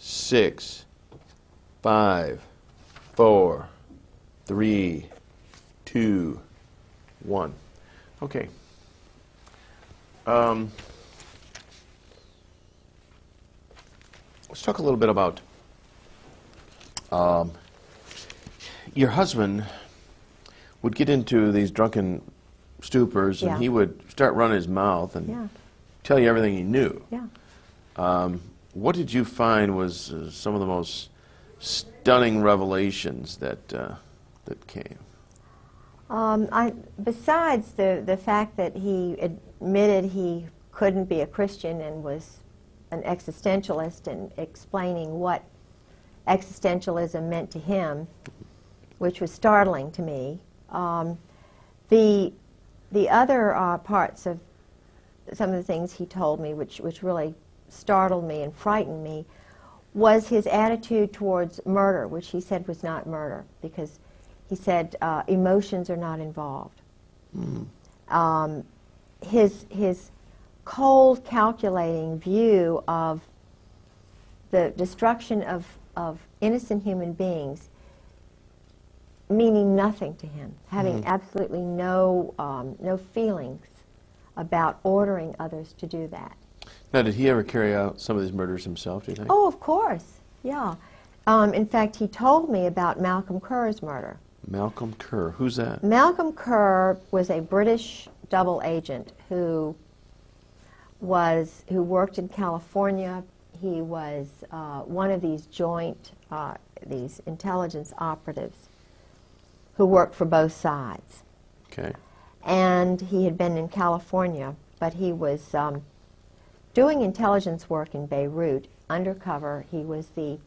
6, 5, 4, 3, 2, 1. Okay. Let's talk a little bit about your husband would get into these drunken stupors, and he would start running his mouth and tell you everything he knew. What did you find was some of the most stunning revelations that that came? Besides the fact that he admitted he couldn't be a Christian and was an existentialist and explaining what existentialism meant to him, which was startling to me, the other parts of some of the things he told me, which really startled me and frightened me, was his attitude towards murder, which he said was not murder, because he said emotions are not involved. His cold, calculating view of the destruction of innocent human beings meaning nothing to him, having absolutely no feelings about ordering others to do that. Now, did he ever carry out some of these murders himself, do you think? Oh, of course, yeah. In fact, he told me about Malcolm Kerr's murder. Malcolm Kerr, who's that? Malcolm Kerr was a British double agent who worked in California. He was one of these joint, these intelligence operatives who worked for both sides. Okay. And he had been in California, but he was doing intelligence work in Beirut, undercover. He was the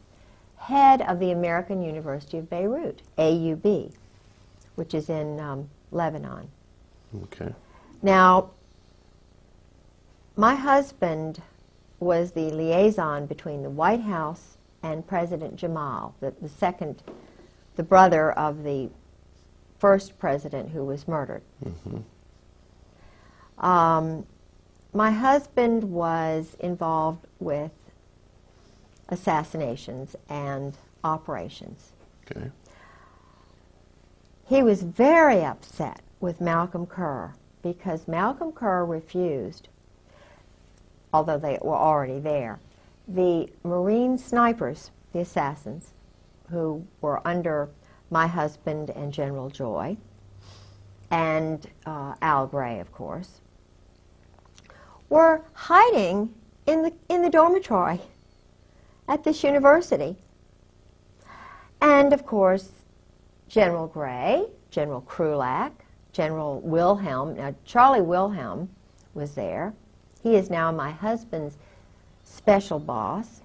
head of the American University of Beirut, AUB, which is in Lebanon. Okay. Now, my husband was the liaison between the White House and President Jamal, the brother of the first president who was murdered. My husband was involved with assassinations and operations. Okay. He was very upset with Malcolm Kerr because Malcolm Kerr refused, although they were already there, the Marine snipers, the assassins, who were under my husband and General Joy, and Al Gray, of course, were hiding in the dormitory at this university. And, of course, General Gray, General Krulak, General Wilhelm, now Charlie Wilhelm was there. He is now my husband's special boss.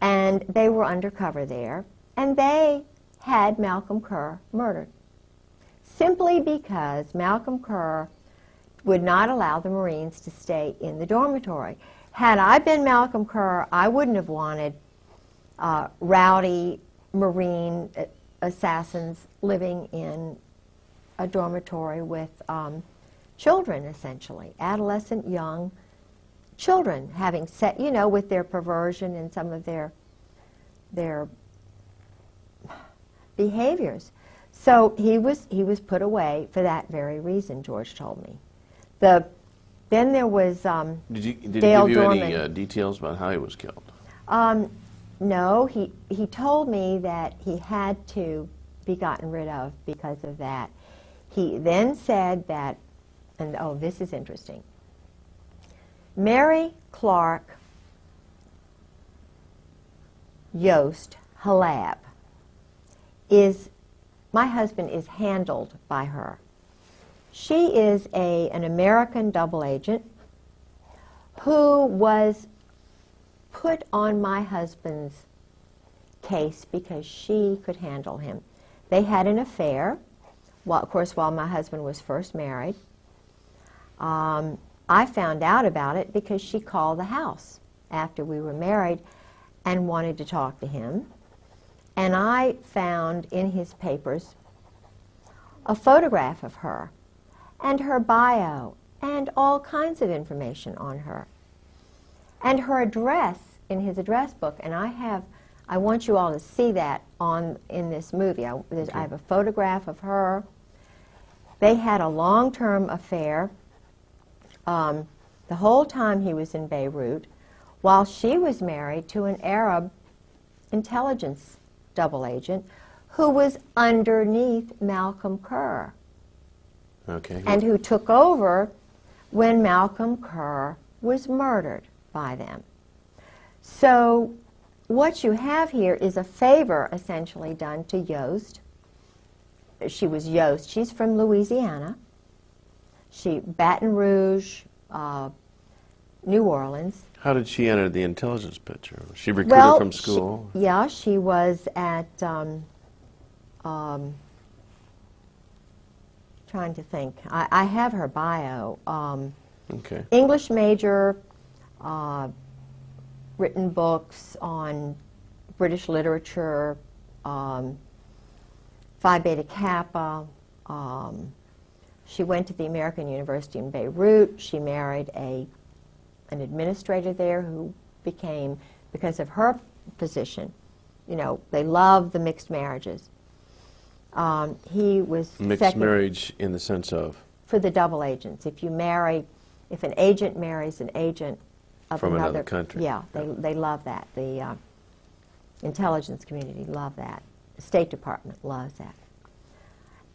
And they were undercover there. And they had Malcolm Kerr murdered, simply because Malcolm Kerr would not allow the Marines to stay in the dormitory. Had I been Malcolm Kerr, I wouldn't have wanted rowdy Marine assassins living in a dormitory with children, essentially, adolescent young children, having set, you know, with their perversion and some of their behaviors. So he was put away for that very reason, George told me. Then there was Did he Dale give you Dorman. any details about how he was killed? No, he told me that he had to be gotten rid of because of that. He then said that, and oh, this is interesting, Mary Clark Yost Halab my husband is handled by her. She is an American double agent who was put on my husband's case because she could handle him. They had an affair, of course, while my husband was first married. I found out about it because she called the house after we were married and wanted to talk to him. And I found in his papers a photograph of her and her bio and all kinds of information on her. And her address in his address book, and I want you all to see that in this movie. I have a photograph of her. They had a long-term affair the whole time he was in Beirut, while she was married to an Arab intelligence double agent who was underneath Malcolm Kerr. Okay. And who took over when Malcolm Kerr was murdered by them. So what you have here is a favor essentially done to Yost. She was Yost. She's from Louisiana. Baton Rouge, New Orleans. How did she enter the intelligence picture? Was she recruited from school? She was at, trying to think. I have her bio. Okay. English major, written books on British literature, Phi Beta Kappa. She went to the American University in Beirut. She married an administrator there who became, because of her position, you know, they love the mixed marriages. He was mixed marriage in the sense of? For the double agents. If an agent marries an agent of from another country. Yeah, they love that. The intelligence community love that. The State Department loves that.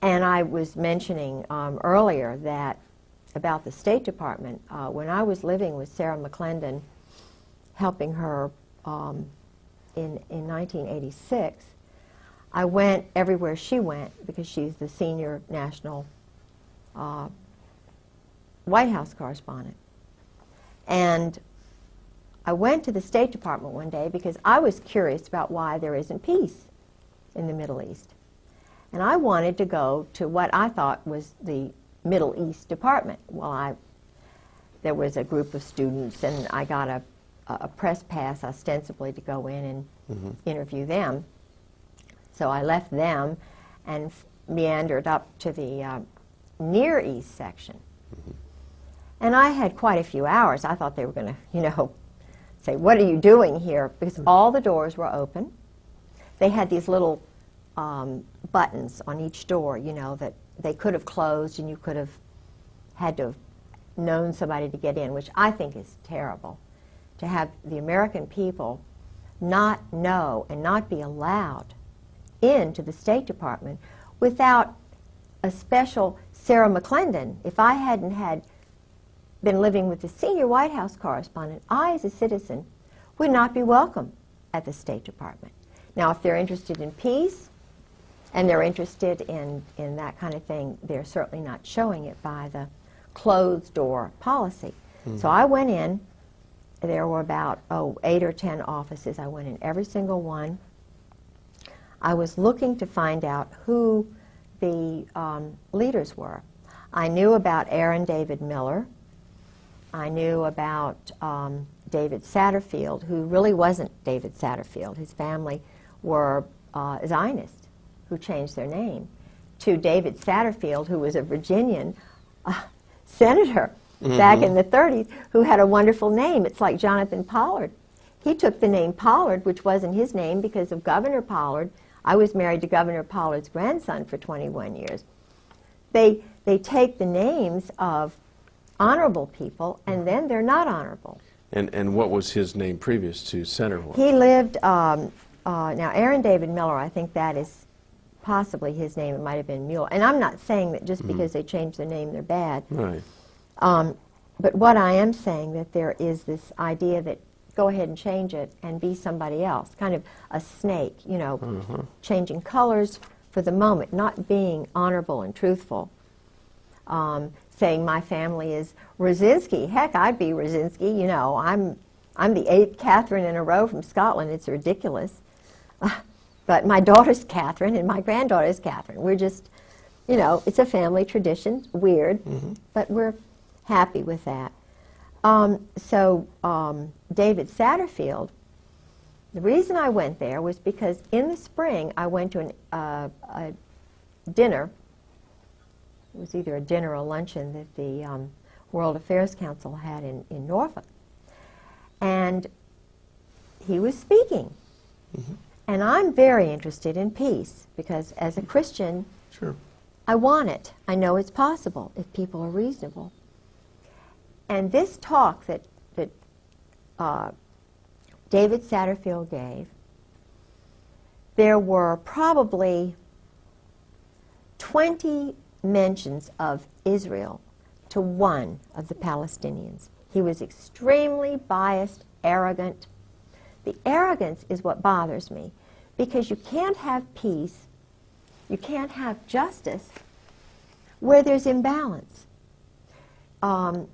And I was mentioning earlier that about the State Department, when I was living with Sarah McClendon, helping her in 1986, I went everywhere she went because she's the senior national White House correspondent. And I went to the State Department one day because I was curious about why there isn't peace in the Middle East. And I wanted to go to what I thought was the Middle East Department. Well, there was a group of students, and I got a press pass ostensibly to go in and interview them. So I left them and meandered up to the Near East section. And I had quite a few hours. I thought they were going to, you know, say, what are you doing here? Because all the doors were open. They had these little buttons on each door, you know, that they could have closed and you could have had to have known somebody to get in, which I think is terrible, to have the American people not know and not be allowed into the State Department without a special Sarah McClendon. If I hadn't been living with the senior White House correspondent, I, as a citizen, would not be welcome at the State Department. Now, if they're interested in peace and they're interested in that kind of thing, they're certainly not showing it by the closed door policy. So I went in. There were about 8 or 10 offices. I went in every single one. I was looking to find out who the leaders were. I knew about Aaron David Miller. I knew about David Satterfield, who really wasn't David Satterfield. His family were Zionists who changed their name, to David Satterfield, who was a Virginian senator back in the 30s, who had a wonderful name. It's like Jonathan Pollard. He took the name Pollard, which wasn't his name, because of Governor Pollard. I was married to Governor Pollard's grandson for 21 years. They take the names of honorable people, and then they're not honorable. And what was his name previous to Senator? He lived, now Aaron David Miller, I think that is possibly his name. It might have been Mueller. And I'm not saying that just because they changed their name they're bad. Right. But what I am saying, that there is this idea that go ahead and change it and be somebody else, kind of a snake, you know, changing colors for the moment, not being honorable and truthful. Saying my family is Rosinski. Heck, I'd be Rosinski. You know, I'm the 8th Catherine in a row from Scotland. It's ridiculous. But my daughter's Catherine and my granddaughter's Catherine. We're just, you know, it's a family tradition. Weird, but we're happy with that. David Satterfield, the reason I went there was because in the spring I went to a dinner. It was either a dinner or a luncheon that the World Affairs Council had in Norfolk. And he was speaking. And I'm very interested in peace because as a Christian, sure, I want it. I know it's possible if people are reasonable. And this talk that David Satterfield gave, there were probably 20 mentions of Israel to one of the Palestinians. He was extremely biased, arrogant. The arrogance is what bothers me, because you can't have peace, you can't have justice where there's imbalance. And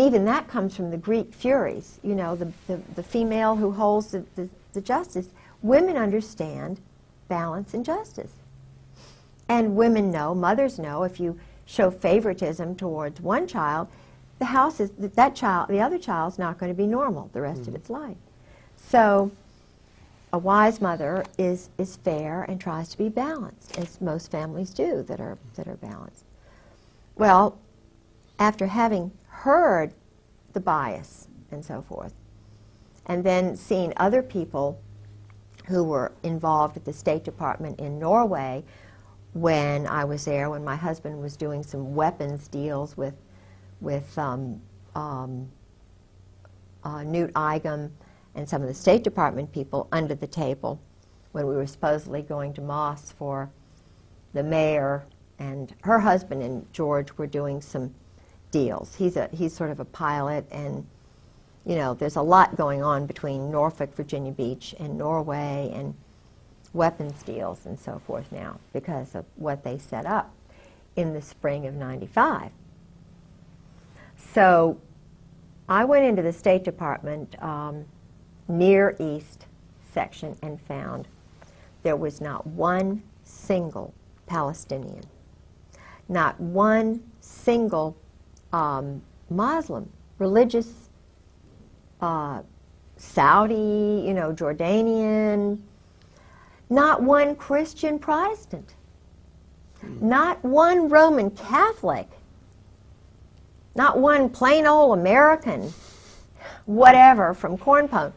even that comes from the Greek Furies, you know, the female who holds the justice. Women understand balance and justice. And women know, mothers know, if you show favoritism towards one child, the other child's not going to be normal the rest of its life. So a wise mother is fair and tries to be balanced, as most families do that are balanced. Well, after having heard the bias and so forth, and then seeing other people who were involved at the State Department in Norway when I was there, when my husband was doing some weapons deals with Newt Eigum and some of the State Department people under the table when we were supposedly going to Moss for the mayor, and her husband and George were doing some deals. He's sort of a pilot, and you know, there's a lot going on between Norfolk, Virginia Beach, and Norway, and weapons deals and so forth now because of what they set up in the spring of '95. So I went into the State Department Near East section and found there was not one single Palestinian, not one single Muslim, religious, Saudi, you know, Jordanian, not one Christian Protestant, not one Roman Catholic, not one plain old American, whatever, from Corn Pone.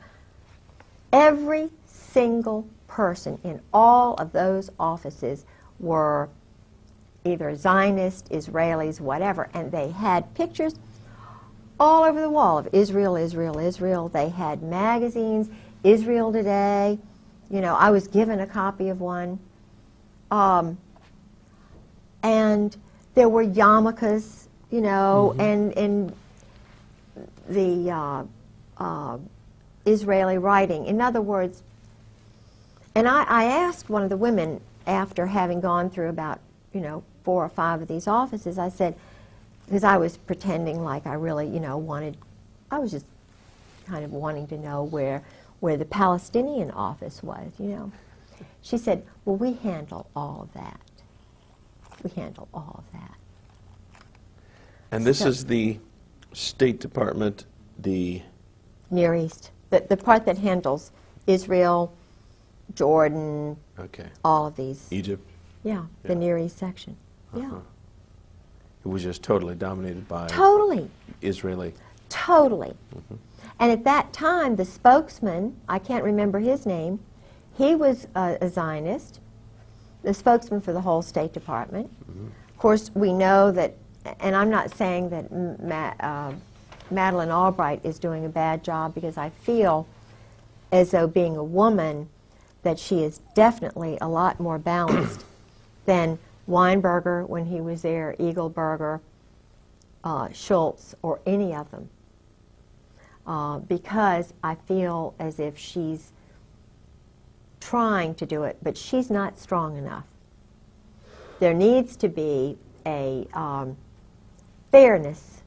Every single person in all of those offices were either Zionist, Israelis, whatever, and they had pictures all over the wall of Israel, Israel, Israel. They had magazines, Israel Today. You know, I was given a copy of one. And there were yarmulkes, you know, and the Israeli writing. In other words, and I asked one of the women after having gone through about, you know, 4 or 5 of these offices, I said, because I was pretending like I really, you know, I was just kind of wanting to know where the Palestinian office was, you know. She said, well, we handle all of that. We handle all of that. And this is the State Department, the Near East, the part that handles Israel, Jordan, all of these. Egypt. Yeah, the Near East section. Yeah. It was just totally dominated by Israeli. Totally. And at that time, the spokesman, I can't remember his name, he was a Zionist, the spokesman for the whole State Department. Of course, we know that, and I'm not saying that Madeleine Albright is doing a bad job, because I feel as though being a woman that she is definitely a lot more balanced than Weinberger when he was there, Eagleberger, Schultz, or any of them. Because I feel as if she's trying to do it, but she's not strong enough. There needs to be a fairness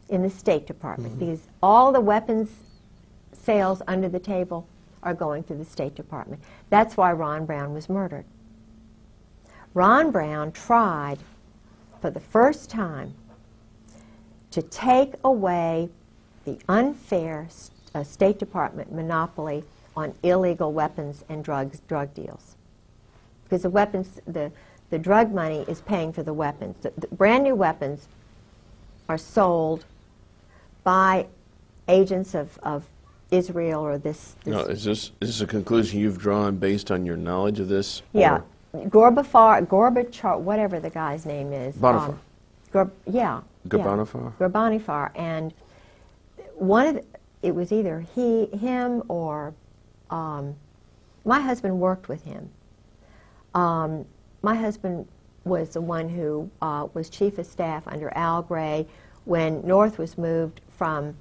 in the State Department, because all the weapons sales under the table are going through the State Department. That's why Ron Brown was murdered. Ron Brown tried for the first time to take away the unfair State Department monopoly on illegal weapons and drug deals. Because the weapons, the drug money is paying for the weapons. The brand new weapons are sold by agents of Israel or this. No, is this a conclusion you've drawn based on your knowledge of this? Yeah, Gorbachev, whatever the guy's name is. Bonifar. Yeah. Gorbanifar? Gorbanifar, and it was either him, or my husband worked with him. My husband was the one who was chief of staff under Al Gray when North was moved from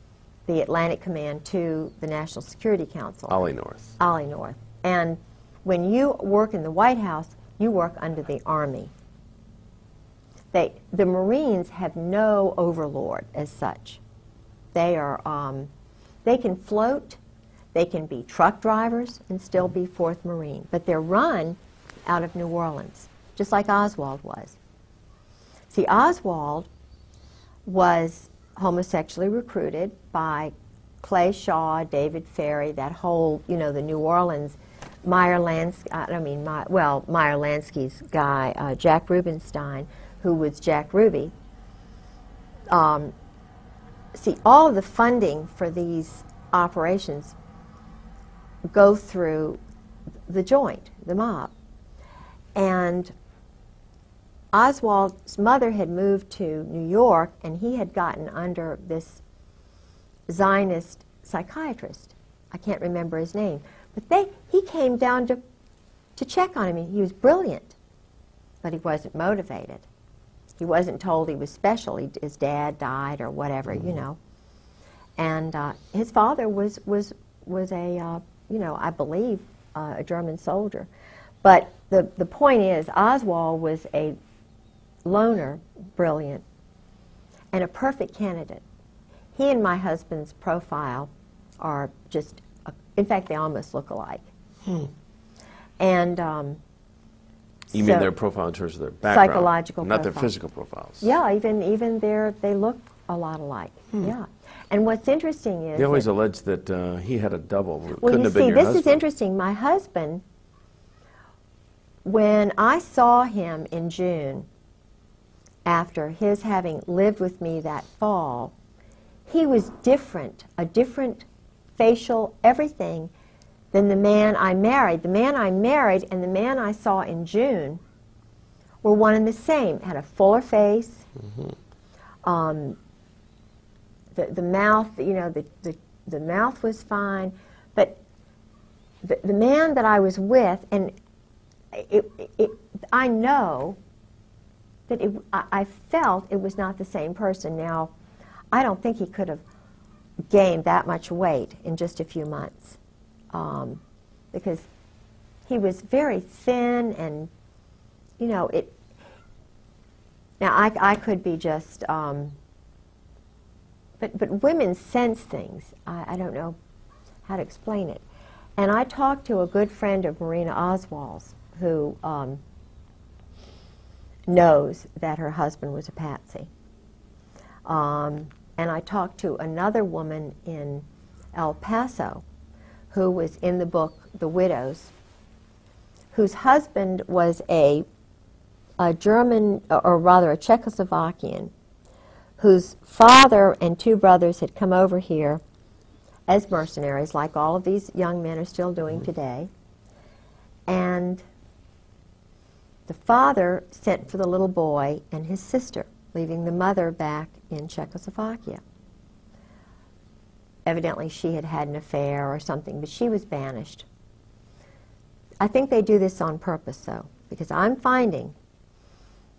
the Atlantic Command to the National Security Council. Ollie North. Ollie North. And when you work in the White House, you work under the Army. The Marines have no overlord as such. They can float, they can be truck drivers and still be 4th Marine, but they're run out of New Orleans, just like Oswald was. See, Oswald was homosexually recruited by Clay Shaw, David Ferry, that whole, the New Orleans, Meyer Lansky's guy, Jack Rubenstein, who was Jack Ruby. See, all of the funding for these operations go through the joint, the mob. And Oswald's mother had moved to New York, and he had gotten under this Zionist psychiatrist. I can't remember his name. But he came down to check on him. He was brilliant, but he wasn't motivated. He wasn't told he was special. His dad died or whatever, And his father was a, I believe, a German soldier. But the point is, Oswald was a loner, brilliant, and a perfect candidate. He and my husband's profile are just, in fact, they almost look alike. And you mean their profile in terms of their background? Psychological not profile. Their physical profiles. Yeah, even they look a lot alike. Yeah. And what's interesting is... They always allege that he had a double. Well, Couldn't have been your husband. This is interesting. My husband, when I saw him in June, after his having lived with me that fall, he was different, a different facial, everything, than the man I married. The man I married and the man I saw in June were one and the same. Had a fuller face. The mouth, the mouth was fine, but the man that I was with, and I know that I felt it was not the same person. Now, I don't think he could have gained that much weight in just a few months, because he was very thin, and now I could be just, but women sense things. I don't know how to explain it. And I talked to a good friend of Marina Oswald's who knows that her husband was a patsy. And I talked to another woman in El Paso who was in the book The Widows, whose husband was a German, or rather a Czechoslovakian, whose father and 2 brothers had come over here as mercenaries, like all of these young men are still doing today. And the father sent for the little boy and his sister, leaving the mother back in Czechoslovakia. Evidently she had had an affair or something, but she was banished. I think they do this on purpose, though, because I'm finding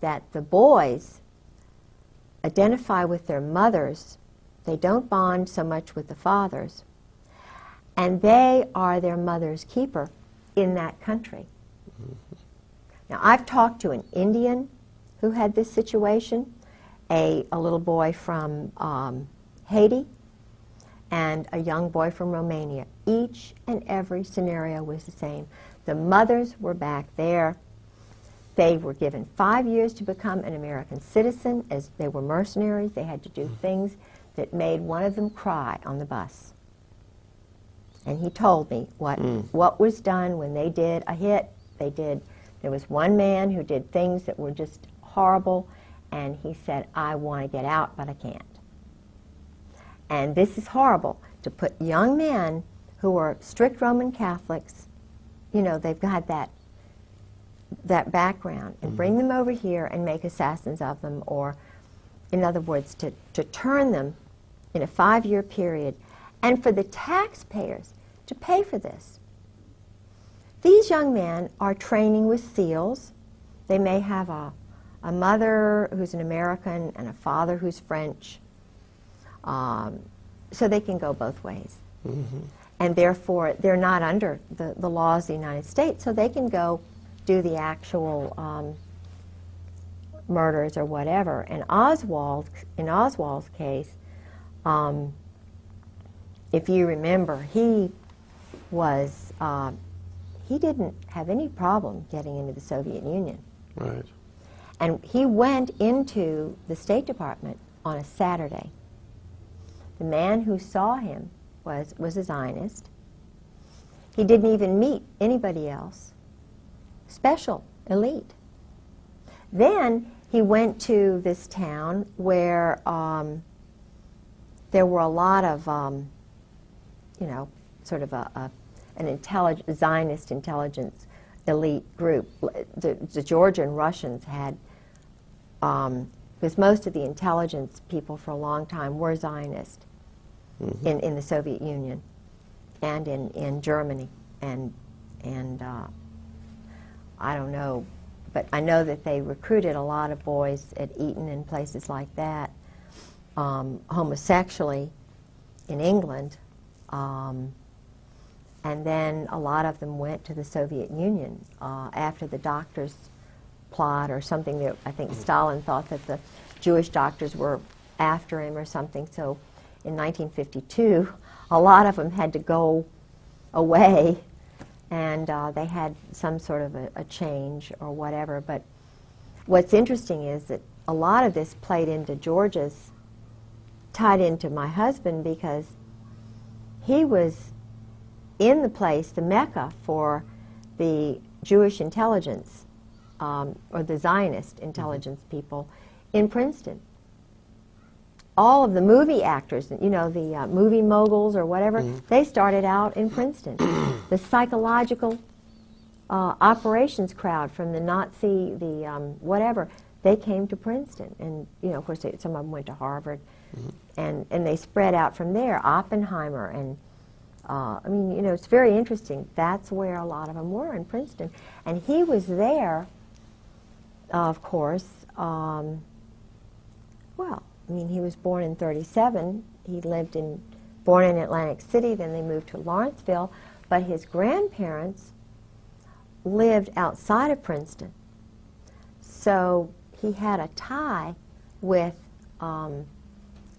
that the boys identify with their mothers. They don't bond so much with the fathers, and they are their mother's keeper in that country. Now, I've talked to an Indian who had this situation, a little boy from Haiti, and a young boy from Romania. Each and every scenario was the same. The mothers were back there. They were given 5 years to become an American citizen. As they were mercenaries, they had to do things that made one of them cry on the bus. And he told me what was done when they did a hit. There was one man who did things that were just horrible, and he said, I want to get out, but I can't. And this is horrible. to put young men who are strict Roman Catholics, you know, they've got that background, and bring them over here and make assassins of them, or, in other words, to turn them in a 5-year period, and for the taxpayers to pay for this. These young men are training with SEALs. They may have a mother who's an American and a father who's French, so they can go both ways. And therefore, they're not under the laws of the United States, so they can go do the actual murders or whatever. And in Oswald's case, if you remember, he didn't have any problem getting into the Soviet Union. Right. And he went into the State Department on a Saturday. The man who saw him was a Zionist. He didn't even meet anybody else. Special, elite. Then he went to this town where there were a lot of, you know, sort of an Zionist intelligence elite group. The Georgian Russians had, because most of the intelligence people for a long time were Zionist in the Soviet Union and in Germany. And I don't know, but I know that they recruited a lot of boys at Eton and places like that, homosexually in England. And then a lot of them went to the Soviet Union after the doctors' plot or something. That I think Stalin thought that the Jewish doctors were after him or something. So in 1952, a lot of them had to go away, and they had some sort of a change or whatever. But what's interesting is that a lot of this played into tied into my husband, because he was in the place, the Mecca for the Jewish intelligence, or the Zionist intelligence people in Princeton. All of the movie actors, you know, the movie moguls or whatever, they started out in Princeton. The psychological operations crowd from the Nazi, whatever, they came to Princeton. And, you know, of course, some of them went to Harvard. And they spread out from there. Oppenheimer and I mean, you know, it's very interesting. That's where a lot of them were, in Princeton. And he was there, of course, well, I mean, he was born in 1937. He born in Atlantic City, then they moved to Lawrenceville. But his grandparents lived outside of Princeton. So he had a tie with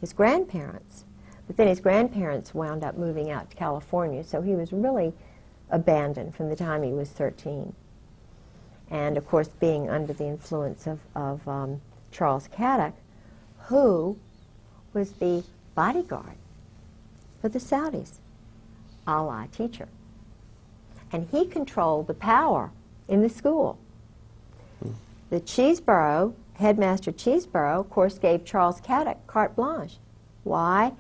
his grandparents. But then his grandparents wound up moving out to California, so he was really abandoned from the time he was 13. And, of course, being under the influence of Charles Caddock, who was the bodyguard for the Saudis, a la teacher. And he controlled the power in the school. The Cheeseborough, Headmaster Cheeseborough, of course, gave Charles Caddock carte blanche. Why?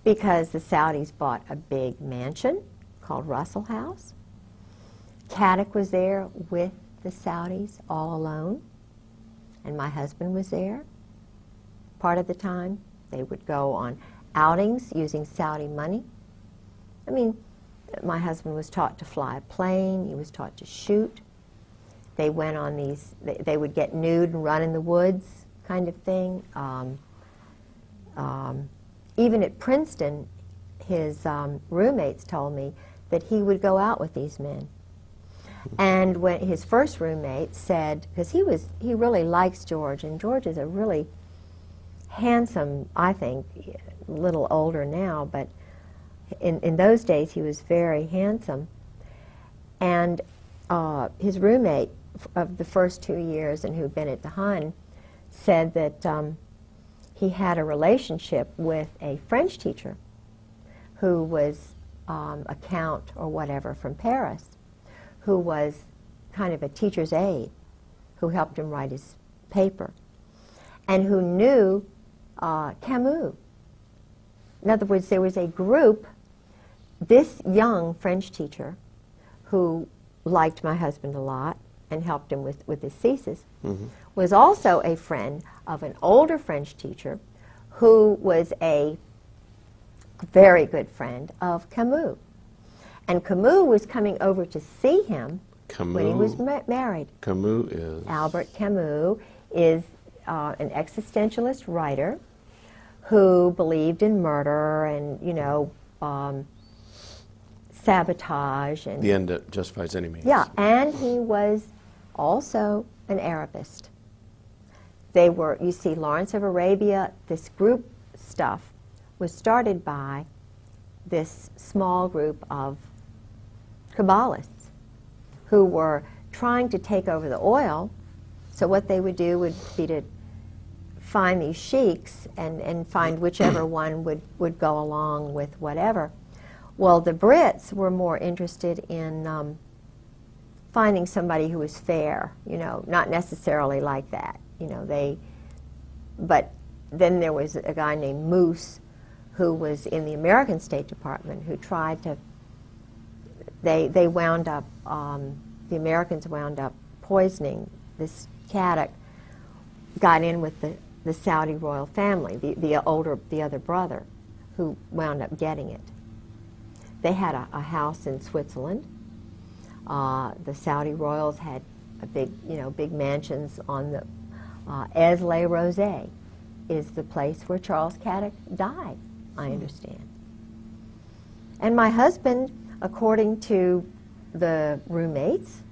Because the Saudis bought a big mansion called Russell House. Caddock was there with the Saudis all alone, and my husband was there part of the time. They would go on outings using Saudi money. I mean, my husband was taught to fly a plane. He was taught to shoot. They went on these, they would get nude and run in the woods kind of thing. Even at Princeton, his roommates told me that he would go out with these men. And when his first roommate said, because he really likes George, and George is a really handsome, I think, a little older now, but in those days he was very handsome. And his roommate of the first 2 years, and who'd been at the Hun, said that he had a relationship with a French teacher who was a count or whatever from Paris, who was kind of a teacher's aide, who helped him write his paper, and who knew Camus. In other words, there was a group, this young French teacher who liked my husband a lot and helped him with his thesis, was also a friend of an older French teacher who was a very good friend of Camus. And Camus was coming over to see him when he was married. Camus is? Albert Camus is an existentialist writer who believed in murder and, you know, sabotage. And the end that justifies any means. Yeah, and he was also an Arabist. They were, you see, Lawrence of Arabia, this group stuff was started by this small group of Kabbalists who were trying to take over the oil. So what they would do would be to find these sheiks and find whichever one would go along with whatever. Well, the Brits were more interested in finding somebody who was fair, you know, not necessarily like that, you know, but then there was a guy named Moose who was in the American State Department who tried to, they wound up, the Americans wound up poisoning this Caddick, got in with the Saudi royal family, the other brother, who wound up getting it. They had a house in Switzerland. The Saudi royals had big mansions on the Aix-les-Rosés is the place where Charles Caddick died, I understand. And my husband, according to the roommates,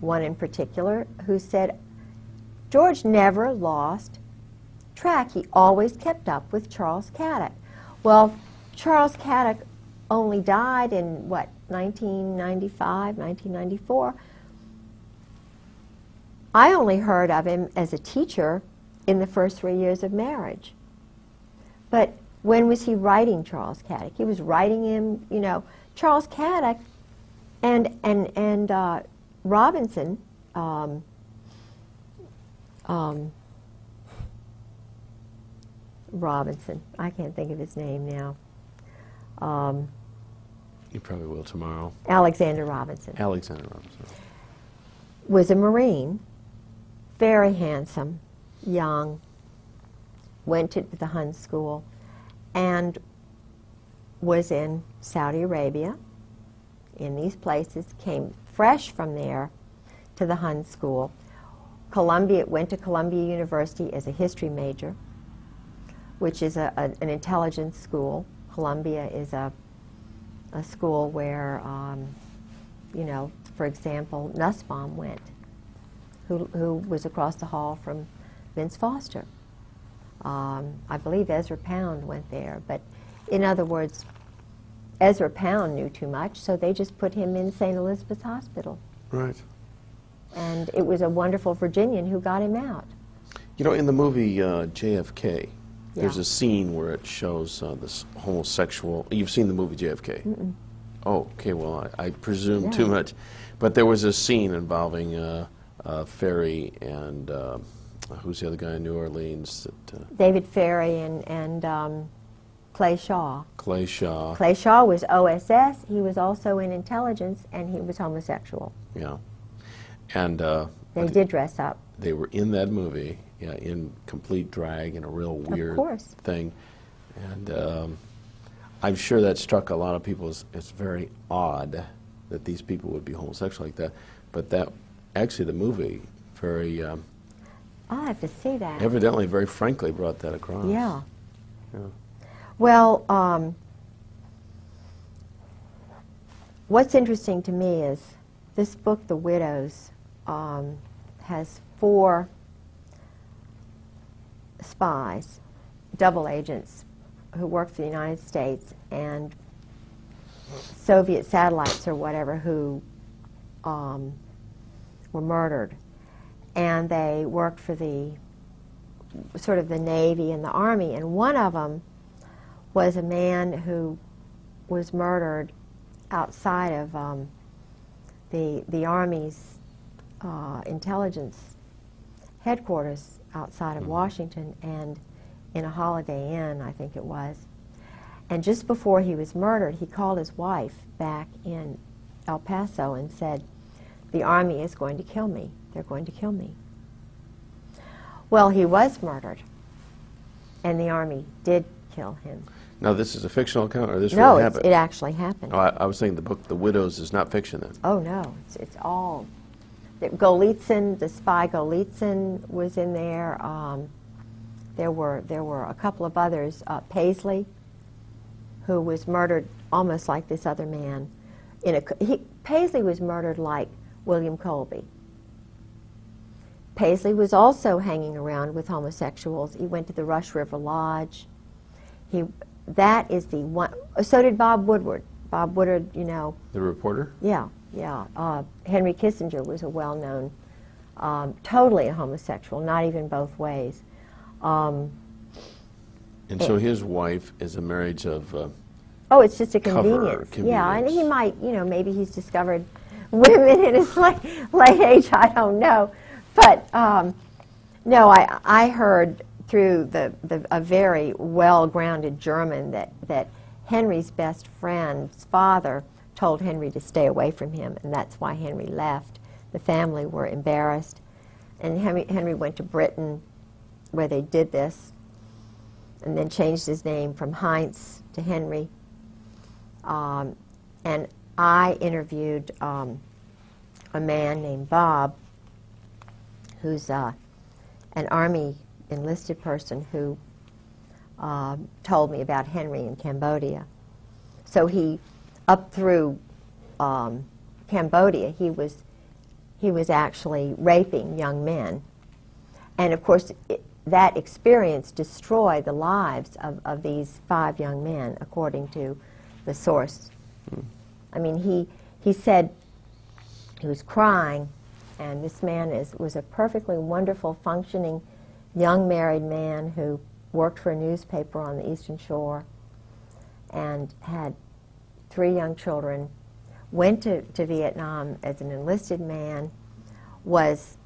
one in particular, who said, George never lost track. He always kept up with Charles Caddick. Well, Charles Caddick only died in, what, 1995, 1994. I only heard of him as a teacher in the first 3 years of marriage. But when was he writing Charles Caddick? He was writing him, you know, Charles Caddick and Robinson, Robinson, I can't think of his name now. You probably will tomorrow. Alexander Robinson. Alexander Robinson. Was a Marine, very handsome, young, went to the Hun School, and was in Saudi Arabia, in these places, came fresh from there to the Hun School. Went to Columbia University as a history major, which is an intelligence school. Columbia is a school where, you know, for example, Nussbaum went, who was across the hall from Vince Foster. I believe Ezra Pound went there, but in other words, Ezra Pound knew too much, so they just put him in St. Elizabeth's Hospital. Right. And it was a wonderful Virginian who got him out. You know, in the movie JFK, Yeah. there's a scene where it shows this homosexual. You've seen the movie JFK? Mm-mm. Oh, okay. Well, I presume Yeah. too much, but there was a scene involving Ferry and who's the other guy in New Orleans? David Ferry and Clay Shaw. Clay Shaw. Clay Shaw was OSS. He was also in intelligence, and he was homosexual. Yeah, and they did dress up. They were in that movie, yeah, in complete drag and a real weird thing, and I'm sure that struck a lot of people as it's very odd that these people would be homosexual like that. But that actually, the movie very I'll have to see that. evidently, very frankly, brought that across. Yeah. Yeah. Well, what's interesting to me is this book, The Widows, has 4 spies, double agents, who worked for the United States, and Soviet satellites or whatever who were murdered. And they worked for the sort of the Navy and the Army, and one of them was a man who was murdered outside of the Army's intelligence headquarters outside of Washington, and in a Holiday Inn, I think it was. And just before he was murdered, he called his wife back in El Paso and said, "The Army is going to kill me. They're going to kill me." Well, he was murdered, and the Army did kill him. Now, this is a fictional account, or this No, really happened? it actually happened. Oh, I was thinking the book The Widows is not fiction then. Oh, no, it's all. Golitsyn, the spy Golitsyn was in there. There were a couple of others. Paisley, who was murdered almost like this other man. Paisley was murdered like William Colby. Paisley was also hanging around with homosexuals. He went to the Rush River Lodge. That is the one. So did Bob Woodward. Bob Woodward, you know. The reporter? Yeah, yeah. Henry Kissinger was a well-known, totally a homosexual, not even both ways. And so his wife is a marriage of oh, it's just a convenience. Yeah, and he might, you know, maybe he's discovered women in his late age, I don't know. But no, I heard through a very well-grounded German that Henry's best friend's father told Henry to stay away from him, and that's why Henry left. The family were embarrassed, and Henry went to Britain, where they did this, and then changed his name from Heinz to Henry. And I interviewed a man named Bob, who's an Army enlisted person who told me about Henry in Cambodia. So he, up through Cambodia, he was actually raping young men. And of course, that experience destroyed the lives of these 5 young men, according to the source. I mean, he said he was crying, and this man was a perfectly wonderful, functioning, young married man who worked for a newspaper on the Eastern Shore and had 3 young children, went to Vietnam as an enlisted man, was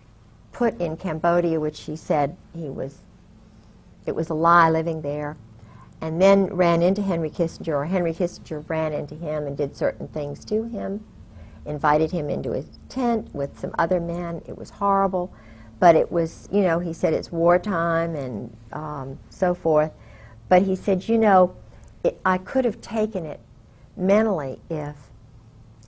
put in Cambodia, which he said it was a lie living there, and then ran into Henry Kissinger, or Henry Kissinger ran into him and did certain things to him, invited him into his tent with some other men. It was horrible, but it was, you know, he said it's wartime and so forth. But he said, you know, I could have taken it mentally if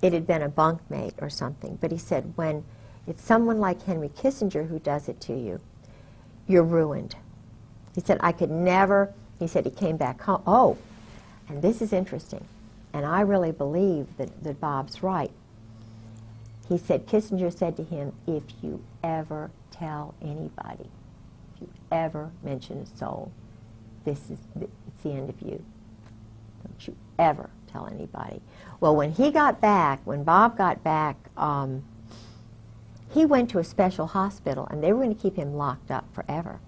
it had been a bunkmate or something. But he said, when it's someone like Henry Kissinger who does it to you, you're ruined. He said, I could never, he said he came back home. Oh, and this is interesting, and I really believe that Bob's right. He said, Kissinger said to him, if you ever tell anybody, if you ever mention a soul, it's the end of you. Don't you ever tell anybody. Well, when he got back, when Bob got back, he went to a special hospital, and they were going to keep him locked up forever.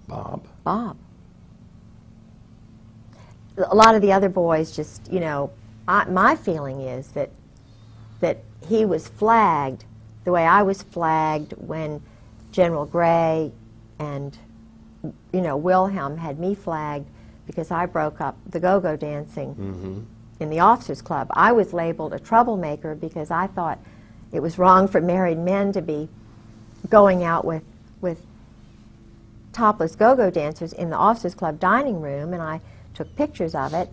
Bob? Bob. A lot of the other boys just, you know, my feeling is that he was flagged the way I was flagged when General Gray and, you know, Wilhelm had me flagged because I broke up the go-go dancing in the officers' club. I was labeled a troublemaker because I thought it was wrong for married men to be going out with topless go-go dancers in the officers' club dining room, and I took pictures of it,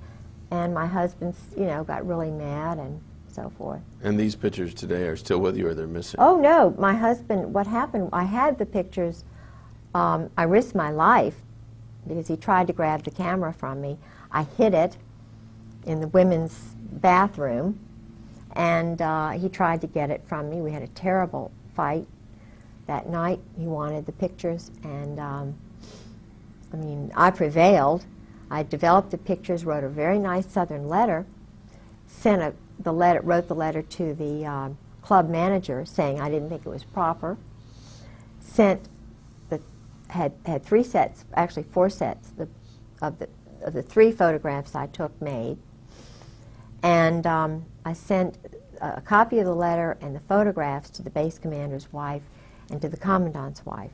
and my husband, you know, got really mad and so forth. And these pictures today are still with you, or they're missing? Oh, no. My husband, what happened, I had the pictures. I risked my life because he tried to grab the camera from me. I hid it in the women's bathroom, and he tried to get it from me. We had a terrible fight that night. He wanted the pictures, and I mean, I prevailed. I developed the pictures, wrote a very nice Southern letter, wrote the letter to the club manager saying I didn't think it was proper. Had 3 sets, actually 4 sets of the 3 photographs I took made, and I sent a copy of the letter and the photographs to the base commander's wife and to the commandant's wife,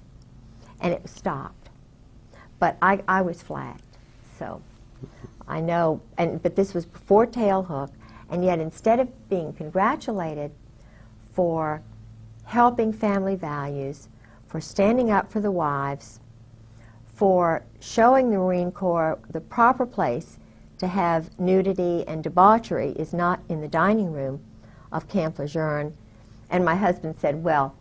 and it stopped. But I was flagged, so I know, but this was before Tailhook, and yet instead of being congratulated for helping family values, for standing up for the wives, for showing the Marine Corps the proper place to have nudity and debauchery is not in the dining room of Camp Lejeune. And my husband said, well,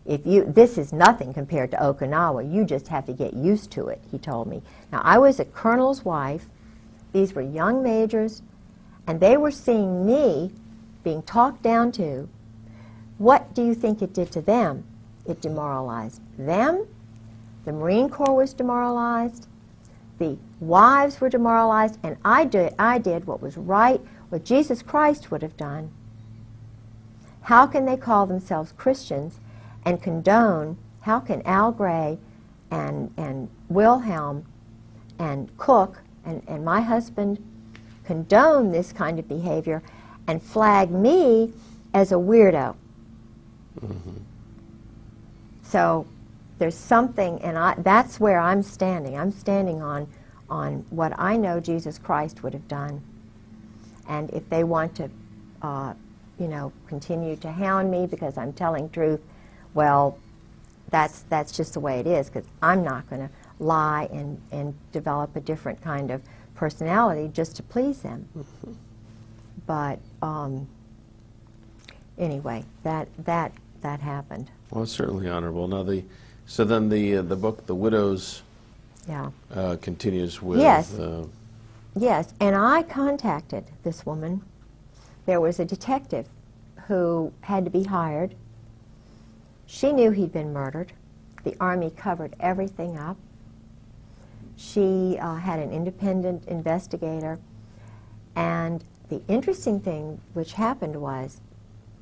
this is nothing compared to Okinawa. You just have to get used to it, he told me. Now, I was a colonel's wife. These were young majors, and they were seeing me being talked down to. What do you think it did to them? It demoralized them. The Marine Corps was demoralized. The wives were demoralized, and I did what was right, what Jesus Christ would have done. How can they call themselves Christians and condone, how can Al Gray and Wilhelm and Cook and my husband condone this kind of behavior and flag me as a weirdo? Mm-hmm. So there's something, and that's where I'm standing. I'm standing on what I know Jesus Christ would have done. And if they want to, continue to hound me because I'm telling truth, well, that's just the way it is, because I'm not going to lie and develop a different kind of personality just to please them. Mm-hmm. But anyway, that happened. Well, it's certainly honorable. Now, so then the book, The Widows, continues with... Yes, yes, and I contacted this woman. There was a detective who had to be hired. She knew he'd been murdered. The Army covered everything up. She had an independent investigator, and the interesting thing which happened was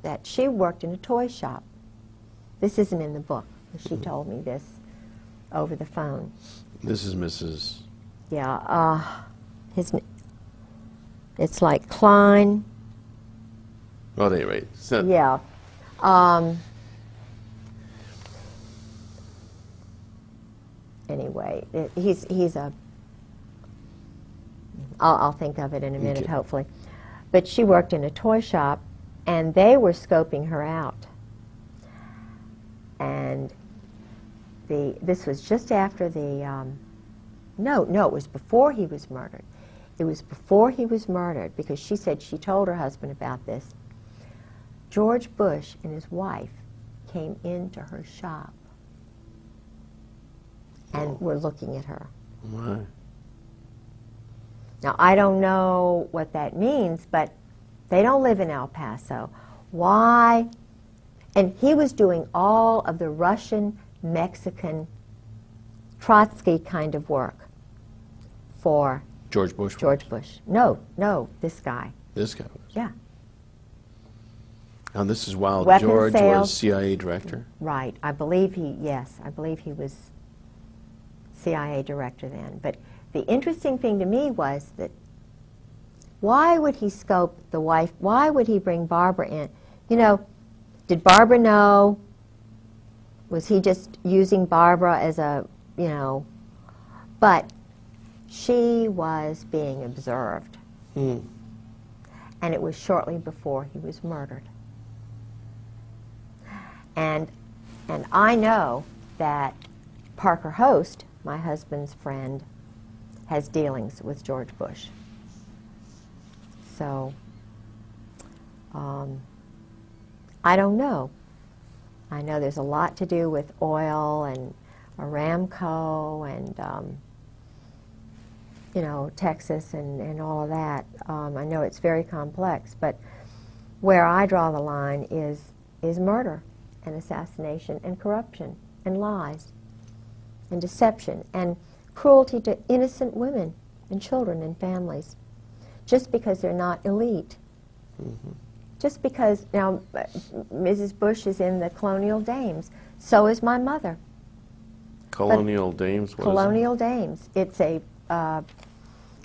that she worked in a toy shop. This isn't in the book. She told me this over the phone. This is Mrs. Yeah, it's like Klein. Well, at any rate. So yeah. Anyway, he's a... I'll think of it in a minute, okay, hopefully. But she worked in a toy shop, and they were scoping her out. And this was just after the... No, it was before he was murdered. It was before he was murdered, because she said she told her husband about this. George Bush and his wife came into her shop and were looking at her. Why? Now, I don't know what that means, but they don't live in El Paso. Why? And he was doing all of the Russian, Mexican, Trotsky kind of work for George Bush. George Bush. No, this guy. This guy was? Yeah. And this is while Weapons George sales. Was CIA director? Right. I believe he was CIA director then. But the interesting thing to me was that why would he scope the wife? Why would he bring Barbara in? Did Barbara know? Was he just using Barbara as a, But she was being observed. And it was shortly before he was murdered. And I know that Parker Host, my husband's friend, has dealings with George Bush. So, I don't know. I know there's a lot to do with oil and Aramco and, Texas and all of that. I know it's very complex, but where I draw the line is murder and assassination and corruption and lies and deception and cruelty to innocent women and children and families just because they're not elite. Mm-hmm. Just because, now, Mrs. Bush is in the Colonial Dames. So is my mother. Colonial Dames? What Colonial is Dames. It's a...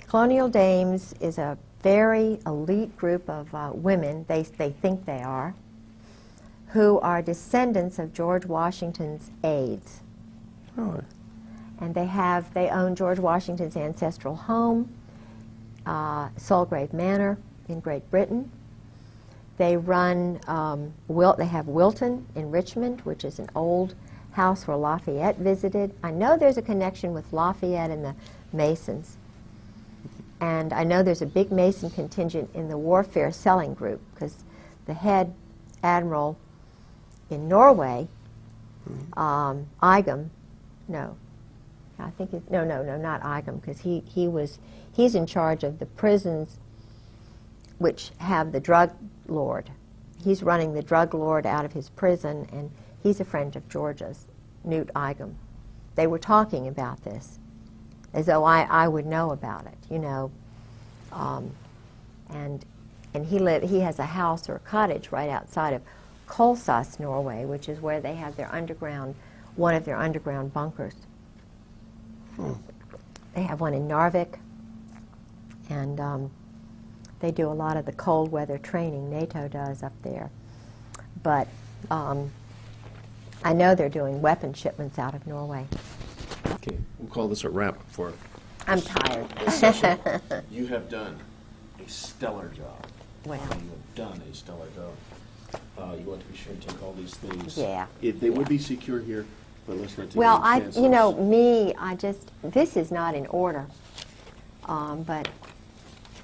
Colonial Dames is a very elite group of women, they think they are, who are descendants of George Washington's aides. Oh. And they own George Washington's ancestral home Solgrave Manor in Great Britain. They run, they have Wilton in Richmond, which is an old house where Lafayette visited. I know there's a connection with Lafayette and the Masons. And I know there's a big Mason contingent in the warfare selling group, because the head admiral in Norway, Igam, no, I think it's, no, not Igam, because he's in charge of the prisons which have the drug lord. He's running the drug lord out of his prison, and he's a friend of George's, Newt Igam. They were talking about this, as though I would know about it, you know. And he has a house or a cottage right outside of Kolsås, Norway, which is where they have their underground, one of their underground bunkers. They have one in Narvik, and they do a lot of the cold weather training NATO does up there. But I know they're doing weapon shipments out of Norway. Okay, we'll call this a wrap for I'm tired. this session. You have done a stellar job. Well. You have done a stellar job. You want to be sure and take all these things. Yeah. They would be secure here, but let's not take Well, any chances. you know, this is not in order, but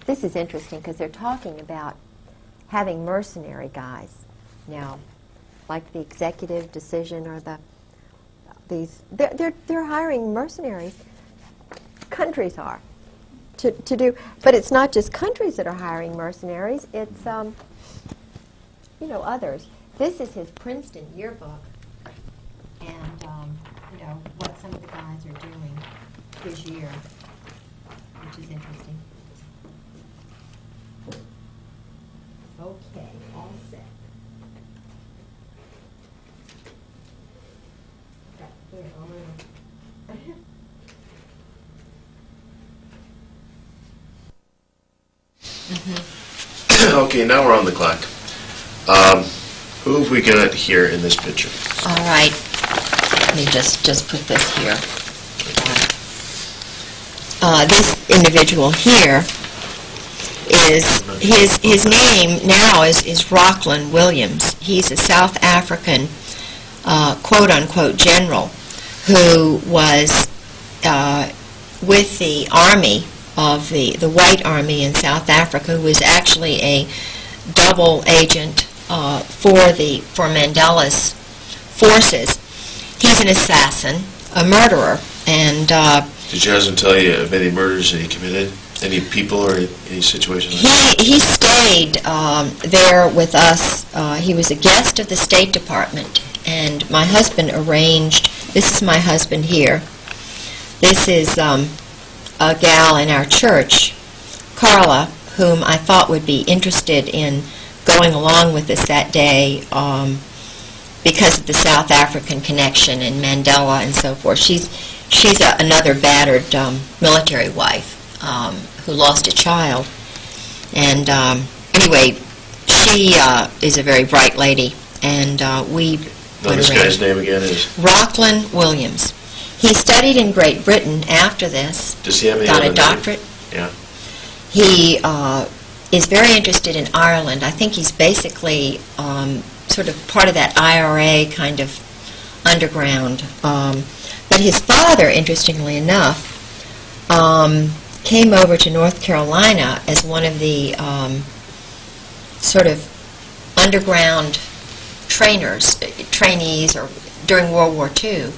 this is interesting because they're talking about having mercenary guys now, like the executive decision or they're hiring mercenaries. Countries are to do, but it's not just countries that are hiring mercenaries. It's you know, others. This is his Princeton yearbook, and you know what some of the guys are doing this year, which is interesting. Okay, all set. Here, I'll move. Okay, now we're on the clock. Who have we got here in this picture? All right. Let me just put this here. This individual here is his name now is Rockland Williams. He's a South African quote unquote general who was with the army of the White Army in South Africa, who was actually a double agent for Mandela's forces. He's an assassin, a murderer, and Did your husband tell you of any murders that he committed? Any people or any situation like that? he stayed there with us. He was a guest of the State Department, and my husband arranged. This is my husband here. This is a gal in our church, Carla, whom I thought would be interested in going along with us that day because of the South African connection and Mandela and so forth. She's another battered military wife who lost a child. And anyway, she is a very bright lady, and we No, this guy's name again is? Rockland Williams. He studied in Great Britain after this. Does he have any got other a doctorate. Name? Yeah. He is very interested in Ireland. I think he's basically sort of part of that IRA kind of underground. But his father, interestingly enough, came over to North Carolina as one of the sort of underground trainees, or during World War II.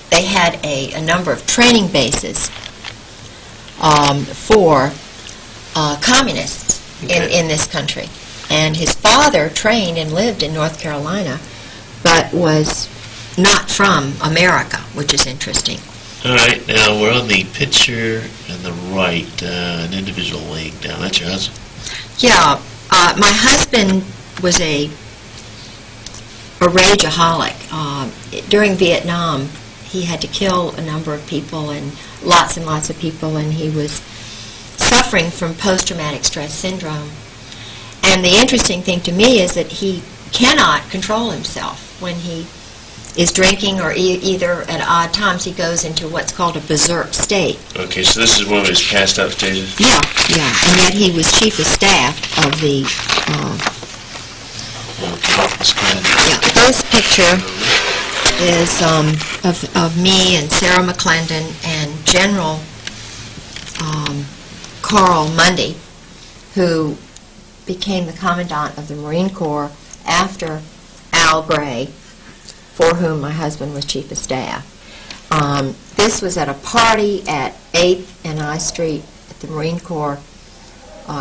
They had a number of training bases for communists in this country. And his father trained and lived in North Carolina, but was not from America, which is interesting. All right, now we're on the picture on the right, an individual laying down. That's your husband? Yeah, my husband was a rageaholic. During Vietnam, he had to kill a number of people, and lots of people, and he was suffering from post-traumatic stress syndrome. And the interesting thing to me is that he cannot control himself. When he is drinking, or either at odd times he goes into what's called a berserk state. Okay, so this is one of his passed out stages? Yeah, yeah, and yet he was chief of staff of the... yeah, this picture is of me and Sarah McClendon and General Carl Mundy, who became the Commandant of the Marine Corps after Al Gray, for whom my husband was Chief of Staff. This was at a party at 8th and I Street at the Marine Corps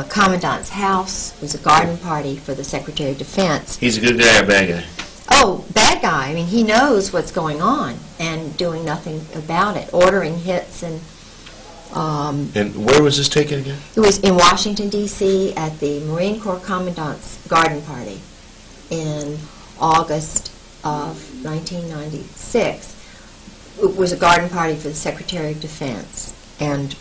Commandant's house. It was a garden party for the Secretary of Defense. He's a good guy or a bad guy? Oh, bad guy. I mean, he knows what's going on and doing nothing about it, ordering hits and... and where was this taken again? It was in Washington, D.C. at the Marine Corps Commandant's garden party in August of 1996. It was a garden party for the Secretary of Defense and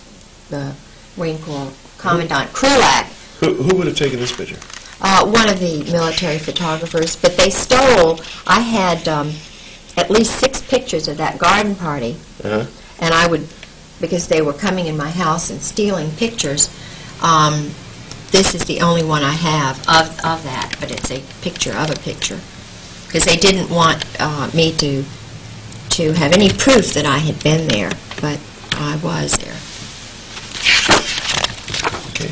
the Marine Corps Commandant Krulak. Who would have taken this picture? One of the military photographers, but they stole, I had at least 6 pictures of that garden party, and I would, because they were coming in my house and stealing pictures, this is the only one I have of that, but it's a picture of a picture, because they didn't want me to have any proof that I had been there, but I was there. Okay.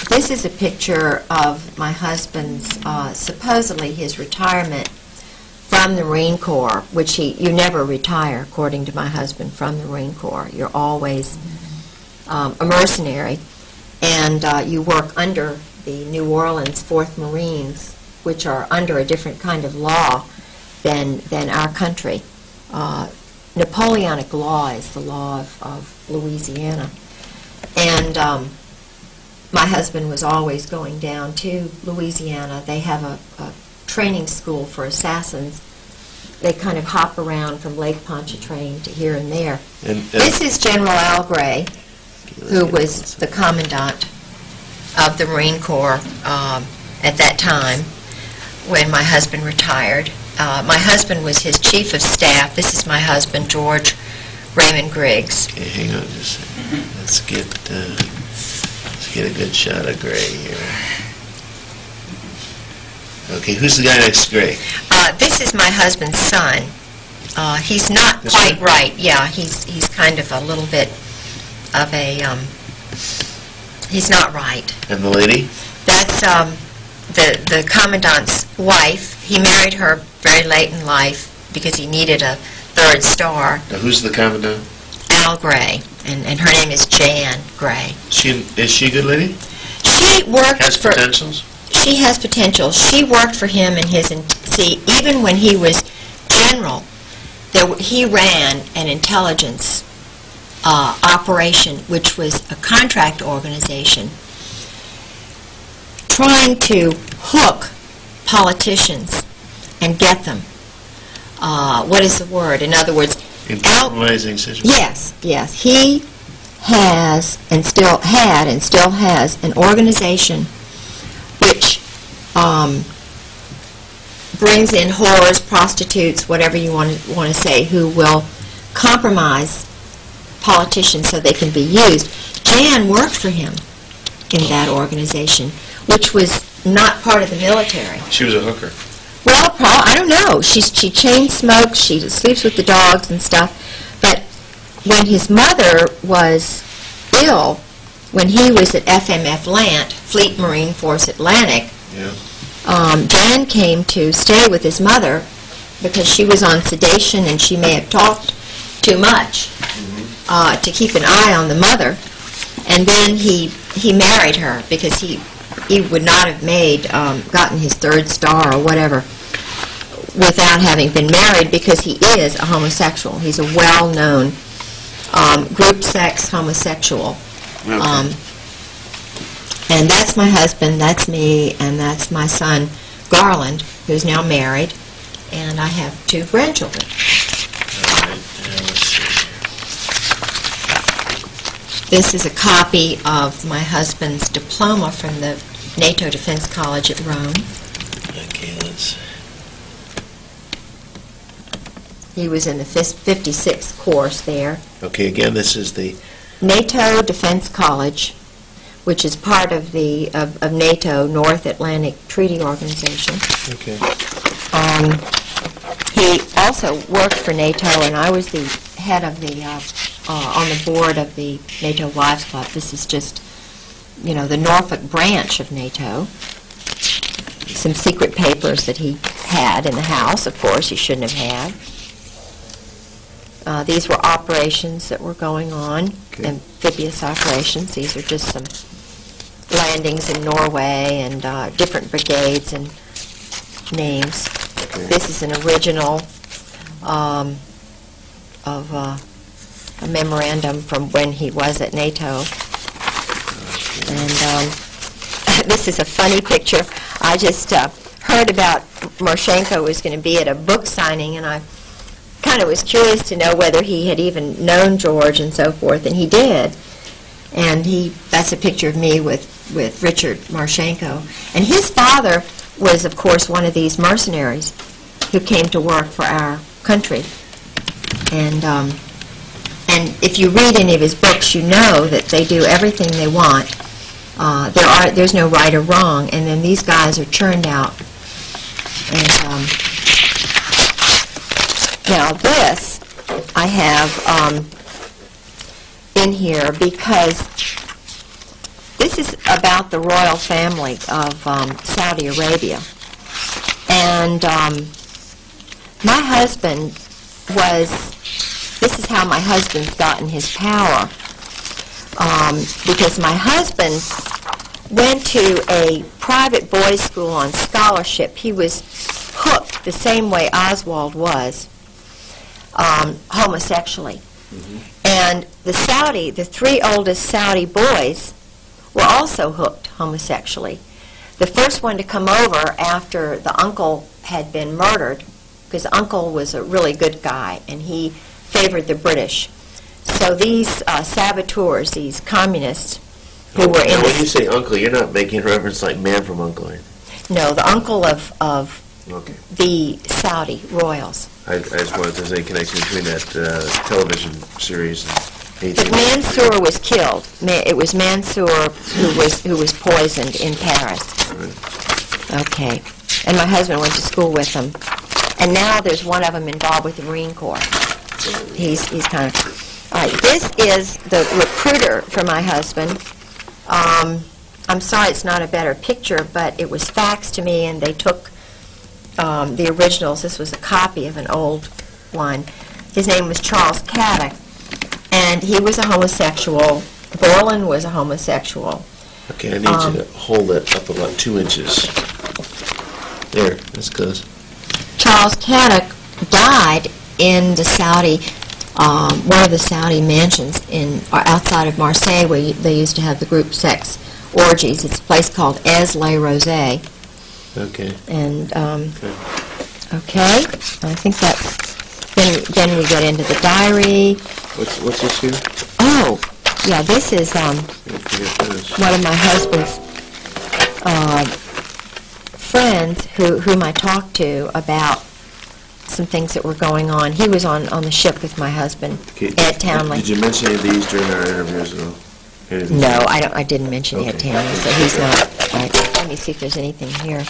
This is a picture of my husband's, supposedly his retirement from the Marine Corps, which you never retire, according to my husband, from the Marine Corps. You're always a mercenary, and you work under the New Orleans 4th Marines, which are under a different kind of law than our country. Napoleonic law is the law of Louisiana. And my husband was always going down to Louisiana. They have a training school for assassins. They kind of hop around from Lake Pontchartrain to here and there. And this is General Al Gray, who was the Commandant of the Marine Corps at that time when my husband retired. My husband was his Chief of Staff. This is my husband, George Raymond Griggs. Okay, hang on just a second. Let's get a good shot of Gray here. Okay, who's the guy next to Gray? This is my husband's son. He's not this quite one? right. Yeah, he's kind of a little bit of a, he's not right. And the lady? That's the Commandant's wife. He married her very late in life because he needed a 3rd star. Now, who's the Commandant? Al Gray, and her name is Jan Gray. Is she a good lady? She worked Has for... potentials? She has potential. She worked for him in his... See, even when he was general, he ran an intelligence operation, which was a contract organization, trying to hook politicians and get them. What is the word? In other words... Compromising situation. Yes. He has and still had and still has an organization which brings in whores, prostitutes, whatever you want to say, who will compromise politicians so they can be used. Jan worked for him in that organization, which was not part of the military. She was a hooker. Well, I don't know. She chain smokes, she sleeps with the dogs and stuff. But when his mother was ill, when he was at FMF Lant, Fleet Marine Force Atlantic, Jan came to stay with his mother because she was on sedation and she may have talked too much to keep an eye on the mother. And then he married her because he would not have gotten his 3rd star or whatever without having been married, because he is a homosexual. He's a well-known group sex homosexual. Okay. And that's my husband, that's me, and that's my son, Garland, who's now married, and I have 2 grandchildren. All right, let's see. This is a copy of my husband's diploma from the NATO Defense College at Rome. Okay, let's... He was in the 56th course there. Okay, again, this is the NATO Defense College, which is part of the of NATO, North Atlantic Treaty Organization. Okay. He also worked for NATO, and I was the head of the on the board of the NATO Wives Club. This is just, you know, the Norfolk branch of NATO. Some secret papers that he had in the house, of course, he shouldn't have had. These were operations that were going on, amphibious operations. These are just some landings in Norway and different brigades and names. Okay. This is an original of a memorandum from when he was at NATO. Okay. And this is a funny picture. I just heard about Marchenko was going to be at a book signing, and I kind of was curious to know whether he had even known George and so forth, and he did. And that's a picture of me with Richard Marchenko. And his father was, of course, one of these mercenaries who came to work for our country. And if you read any of his books, you know that they do everything they want. There's no right or wrong, and then these guys are churned out. And now this I have in here because this is about the royal family of Saudi Arabia. And my husband this is how my husband's gotten his power. Because my husband went to a private boys' school on scholarship. He was hooked the same way Oswald was, homosexually. Mm-hmm. And the three oldest Saudi boys were also hooked homosexually. The first one to come over after the uncle had been murdered, because uncle was a really good guy, and he favored the British. So these saboteurs, these communists who were in... Now, when you say uncle, you're not making reference like Man from U.N.C.L.E. No, the uncle of the Saudi royals. I just wanted to say connection between that television series and... But Mansour was killed. It was Mansour who was poisoned in Paris. Right. Okay. And my husband went to school with them. And now there's one of them involved with the Marine Corps. He's kind of... All right, this is the recruiter for my husband. I'm sorry it's not a better picture, but it was faxed to me, and they took the originals. This was a copy of an old one. His name was Charles Caddick, and he was a homosexual. Borland was a homosexual. Okay, I need you to hold it up about 2 inches. There, that's close. Charles Caddick died in the Saudi, one of the Saudi mansions outside of Marseille, where they used to have the group sex orgies. It's a place called Les Rosés. Okay. And okay, I think that's. Then we get into the diary. What's this here? Oh, yeah, this is one of my husband's friends whom I talked to about some things that were going on. He was on the ship with my husband, Ed Townley. Did you mention any of these during our interviews at all? No, I didn't mention Ed Townley, so he's not. Right. Let me see if there's anything here.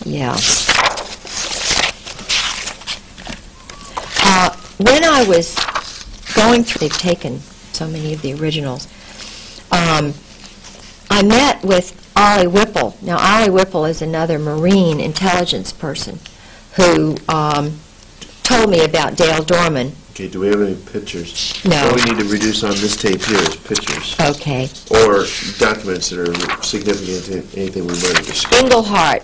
Yeah. When I was going through, they've taken so many of the originals. I met with Ollie Whipple. Now, Ollie Whipple is another Marine intelligence person who told me about Dale Dorman. Okay, do we have any pictures? No. All we need to reduce on this tape here is pictures. Okay. Or documents that are significant to anything we might have discussed. Englehart.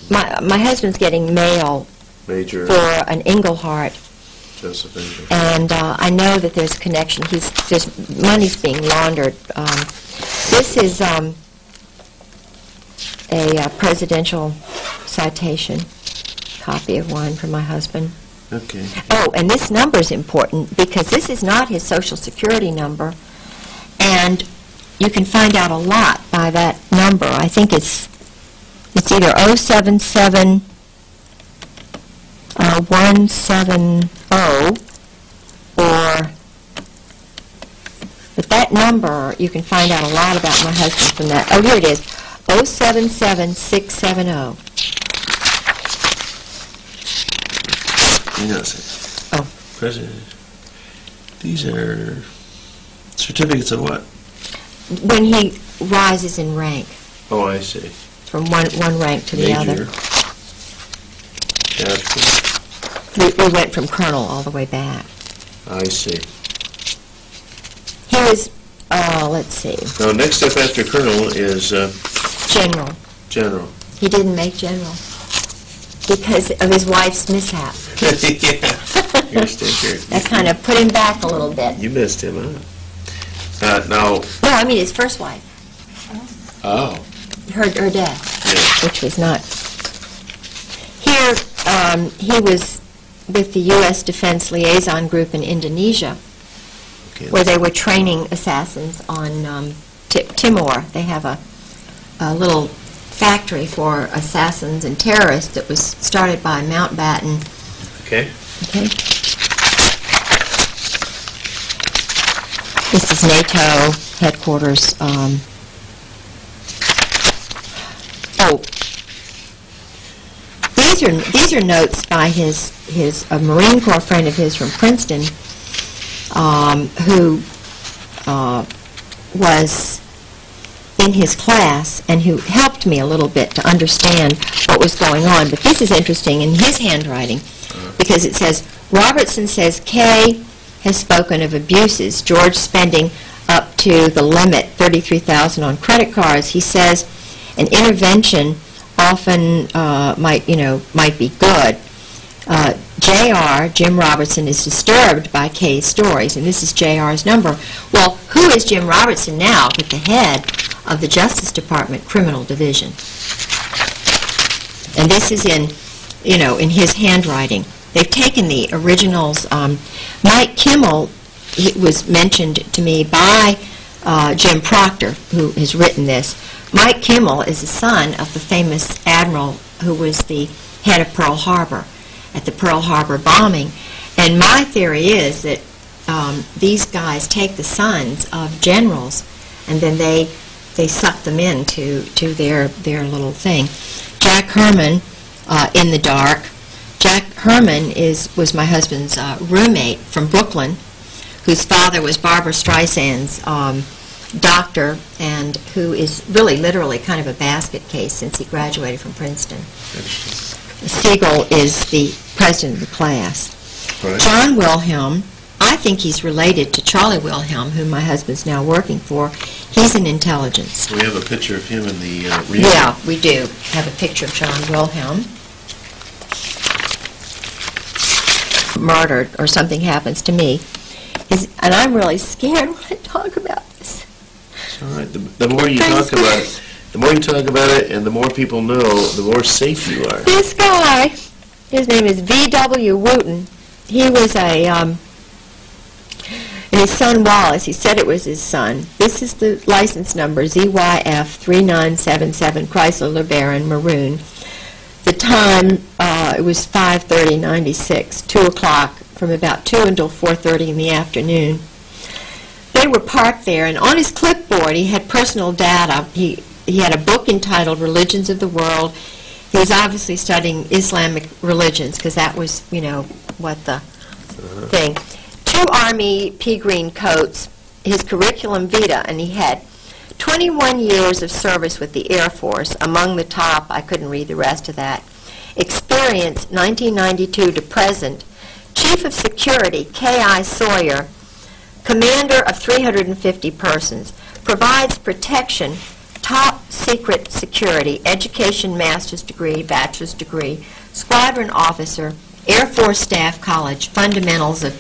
My husband's getting mail Major for an Englehart. Joseph Englehart. And I know that there's a connection. There's money's being laundered. This is a presidential citation, copy of one from my husband. Okay. Oh, and this number is important because this is not his Social Security number, and you can find out a lot by that number. I think it's it's either 077 170 or, but that number, you can find out a lot about my husband from that. Oh, here it is, 077 670. Hang on a second. Oh. President, these are certificates of what? When he rises in rank. Oh, I see. From one rank to the other. Captain. We went from colonel all the way back. I see. He was, let's see. Now, next step after colonel is... general. General. He didn't make general because of his wife's mishap. Yeah. Here. That kind of put him back a little bit. You missed him, huh? No, I mean his first wife. Oh. Her death, Yeah. which was not. Here, he was with the U.S. Defense Liaison Group in Indonesia, Okay. where they were training assassins on Timor. They have a little factory for assassins and terrorists that was started by Mountbatten. Okay. Okay. This is NATO headquarters. These are notes by a Marine Corps friend of his from Princeton, who was in his class and who helped me a little bit to understand what was going on. But this is interesting in his handwriting because it says, Robertson says Kay has spoken of abuses, George spending up to the limit, $33,000 on credit cards. He says an intervention often might be good. J.R., Jim Robertson, is disturbed by Kay's stories, and this is J.R.'s number. Well, who is Jim Robertson now but the head of the Justice Department Criminal Division? And this is in his handwriting. They've taken the originals. Mike Kimmel was mentioned to me by Jim Proctor, who has written this. Mike Kimmel is the son of the famous admiral who was the head of Pearl Harbor at the Pearl Harbor bombing. And my theory is that these guys take the sons of generals and then they suck them into their little thing. Jack Herman, in the dark. Jack Herman was my husband's roommate from Brooklyn, whose father was Barbara Streisand's doctor, and who is really literally kind of a basket case since he graduated from Princeton. Siegel is the president of the class. Right. John Wilhelm, I think he's related to Charlie Wilhelm, whom my husband's now working for. He's in intelligence. We have a picture of him in the Yeah, we do have a picture of John Wilhelm. Murdered or something happens to me, and I'm really scared when I talk about this. It's all right. The more you talk about it, and the more people know, the more safe you are. This guy, his name is V.W. Wooten. He was and his son Wallace, he said it was his son. This is the license number, ZYF 3977, Chrysler LeBaron, maroon. The time, it was 5:30:96, 2 o'clock, from about 2 until 4:30 in the afternoon. They were parked there, and on his clipboard he had personal data. He had a book entitled Religions of the World. He was obviously studying Islamic religions, because that was, what the thing. 2 Army pea green coats, his curriculum vitae, and he had 21 years of service with the Air Force. Among the top, I couldn't read the rest of that. Experience 1992 to present. Chief of Security, K.I. Sawyer, commander of 350 persons, provides protection, top secret security, education, master's degree, bachelor's degree, squadron officer, Air Force Staff College, fundamentals of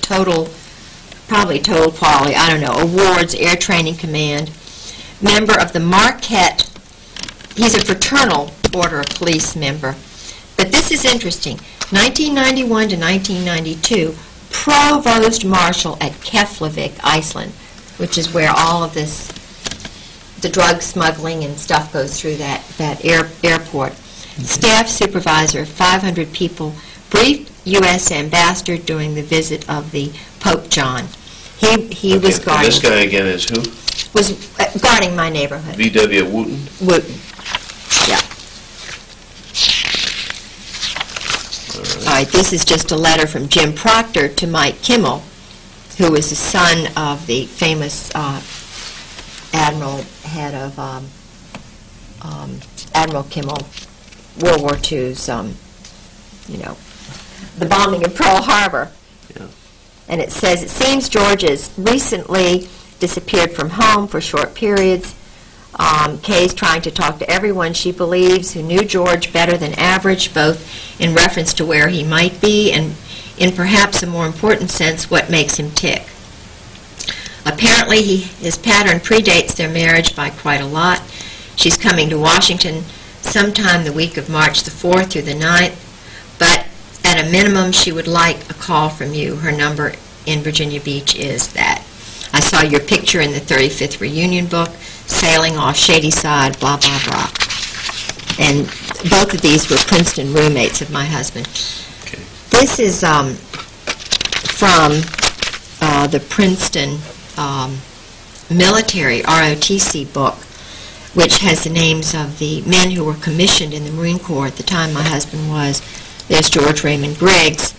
probably total quality, I don't know, awards, Air Training Command, member of the Marquette, he's a fraternal order of police member. But this is interesting, 1991 to 1992, Provost Marshal at Keflavik, Iceland, which is where all of this, the drug smuggling and stuff goes through that airport. staff supervisor of 500 people, briefed U.S. ambassador during the visit of the Pope John. He was guarding. This guy again is who? Was guarding my neighborhood. V.W. Wooten? Wooten. Yeah. All right, this is just a letter from Jim Proctor to Mike Kimmel, who was the son of the famous admiral, head of Admiral Kimmel, World War II's, the bombing of Pearl Harbor. Yeah. And it says, it seems George has recently disappeared from home for short periods. Kay's trying to talk to everyone she believes who knew George better than average, both in reference to where he might be and in perhaps a more important sense, what makes him tick. Apparently, his pattern predates their marriage by quite a lot. She's coming to Washington sometime the week of March the 4th through the 9th, but at a minimum, she would like a call from you. Her number in Virginia Beach is that. I saw your picture in the 35th reunion book, sailing off Shadyside, blah, blah, blah. And both of these were Princeton roommates of my husband. Okay. This is from the Princeton military ROTC book, which has the names of the men who were commissioned in the Marine Corps at the time my husband was. There's George Raymond Griggs,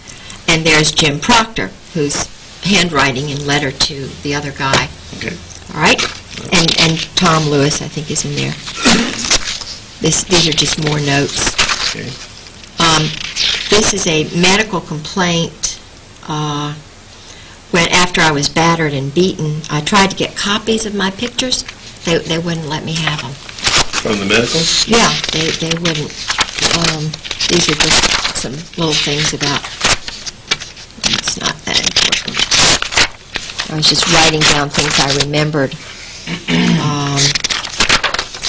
and there's Jim Proctor, who's handwriting in letter to the other guy. Okay. All right? And Tom Lewis, I think, is in there. These are just more notes. Okay. This is a medical complaint. When after I was battered and beaten, I tried to get copies of my pictures. They wouldn't let me have them. From the medical? Yeah, they wouldn't. These are just some little things about. It's not that important. I was just writing down things I remembered.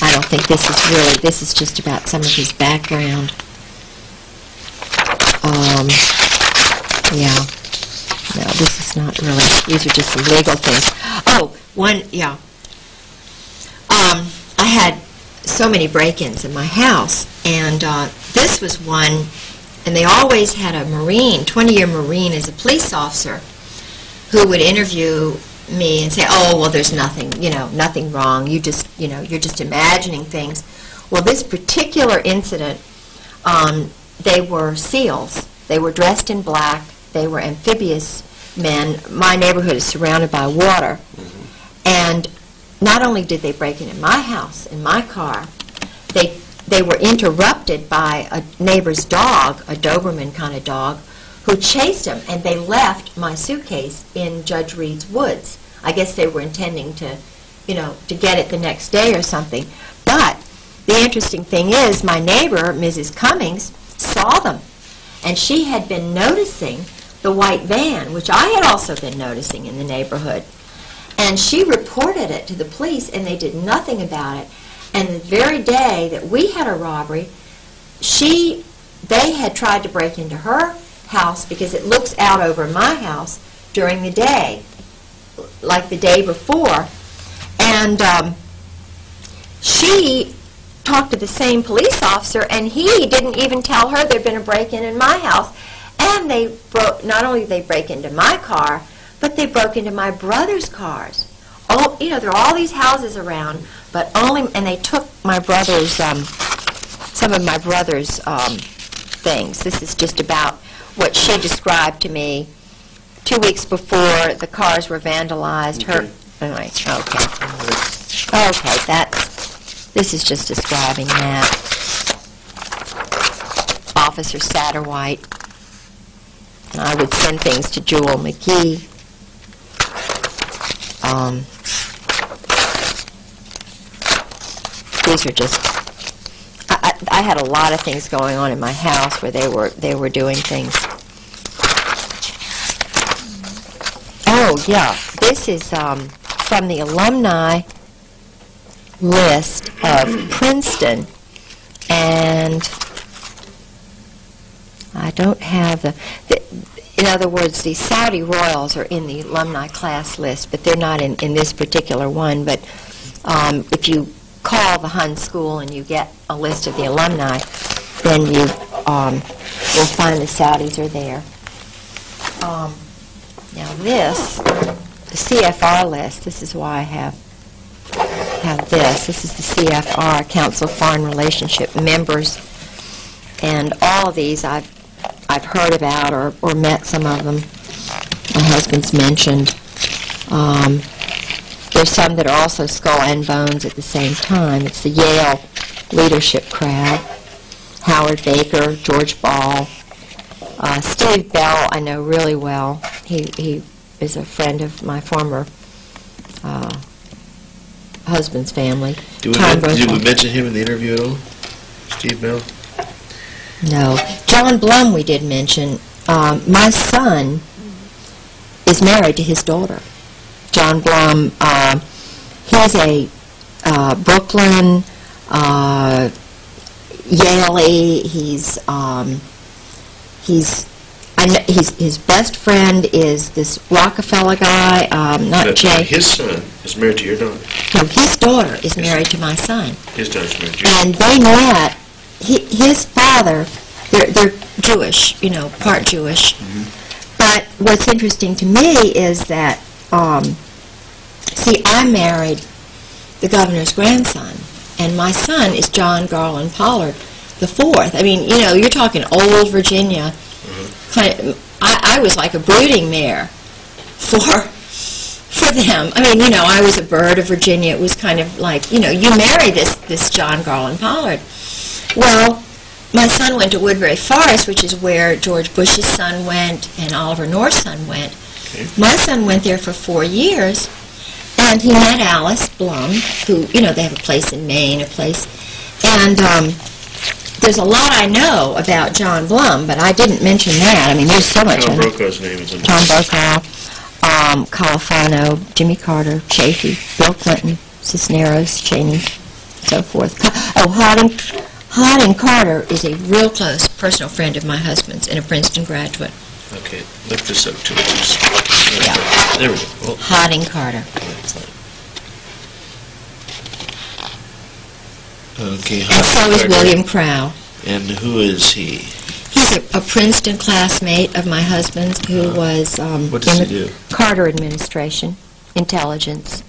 I don't think this is really. This is just about some of his background. Yeah. No, this is not really. These are just some legal things. Oh, yeah. I had so many break-ins in my house, and this was one, and they always had a Marine, 20-year Marine as a police officer, who would interview me and say, oh, well, there's nothing, nothing wrong. You just, you're just imagining things. Well, this particular incident, they were SEALs. They were dressed in black. They were amphibious men. My neighborhood is surrounded by water. And not only did they break into my house, in my car, they were interrupted by a neighbor's dog, a Doberman kind of dog, who chased them, and they left my suitcase in Judge Reed's woods. I guess they were intending to, to get it the next day or something. But the interesting thing is, my neighbor, Mrs. Cummings, saw them, and she had been noticing the white van, which I had also been noticing in the neighborhood. And she reported it to the police, and they did nothing about it. And the very day that we had a robbery, they had tried to break into her house because it looks out over my house during the day, like the day before. And she talked to the same police officer, and he didn't even tell her there'd been a break-in in my house. And they not only did they break into my car, but they broke into my brother's cars. Oh, there are all these houses around, but and they took my brother's, some of my brother's things. This is just about what she described to me 2 weeks before the cars were vandalized. Okay. Anyway, okay, this is just describing that. Officer Satterwhite. And I would send things to Jewel McGee. These are just. I had a lot of things going on in my house where they were doing things. Oh yeah, this is from the alumni list of Princeton, and I don't have in other words, the Saudi Royals are in the alumni class list, but they're not in this particular one. But if you call the Hun School and you get a list of the alumni, then you will find the Saudis are there. Now this, the CFR list, this is why I have this. This is the CFR, Council of Foreign Relationship members, and all of these I've heard about or met some of them. My husband's mentioned. There's some that are also skull and bones at the same time. It's the Yale leadership crowd. Howard Baker, George Ball. Steve Bell I know really well. He is a friend of my former husband's family. Did we mention him in the interview at all? Steve Bell? No. John Blum we did mention. My son is married to his daughter. John Blum, he's a Brooklyn, Yale-y. His best friend is this Rockefeller guy, not Jay. His son is married to your daughter. No, his daughter is married to my son. His daughter's married to you. And they met. His father, they're Jewish, part Jewish. Mm-hmm. But what's interesting to me is that, see, I married the governor's grandson, and my son is John Garland Pollard the fourth. I mean, you're talking old Virginia. Mm-hmm. I was like a brooding mare for them. I mean, I was a bird of Virginia. It was kind of like, you marry this John Garland Pollard. Well, my son went to Woodbury Forest, which is where George Bush's son went and Oliver North's son went. Okay. My son went there for 4 years, and he met Alice Blum, who, they have a place in Maine, and there's a lot I know about John Blum, but I didn't mention that. I mean, there's so much. Tom Brokaw's name is in there. Tom Brokaw, Califano, Jimmy Carter, Chafee, Bill Clinton, Cisneros, Cheney, so forth. Harding Carter is a real close personal friend of my husband's and a Princeton graduate. Okay, lift this up to it. Yeah. There we go. Well, Harding Carter. Okay, and so is William Crow. And who is he? He's a Princeton classmate of my husband's who was what does he do? Carter administration, intelligence,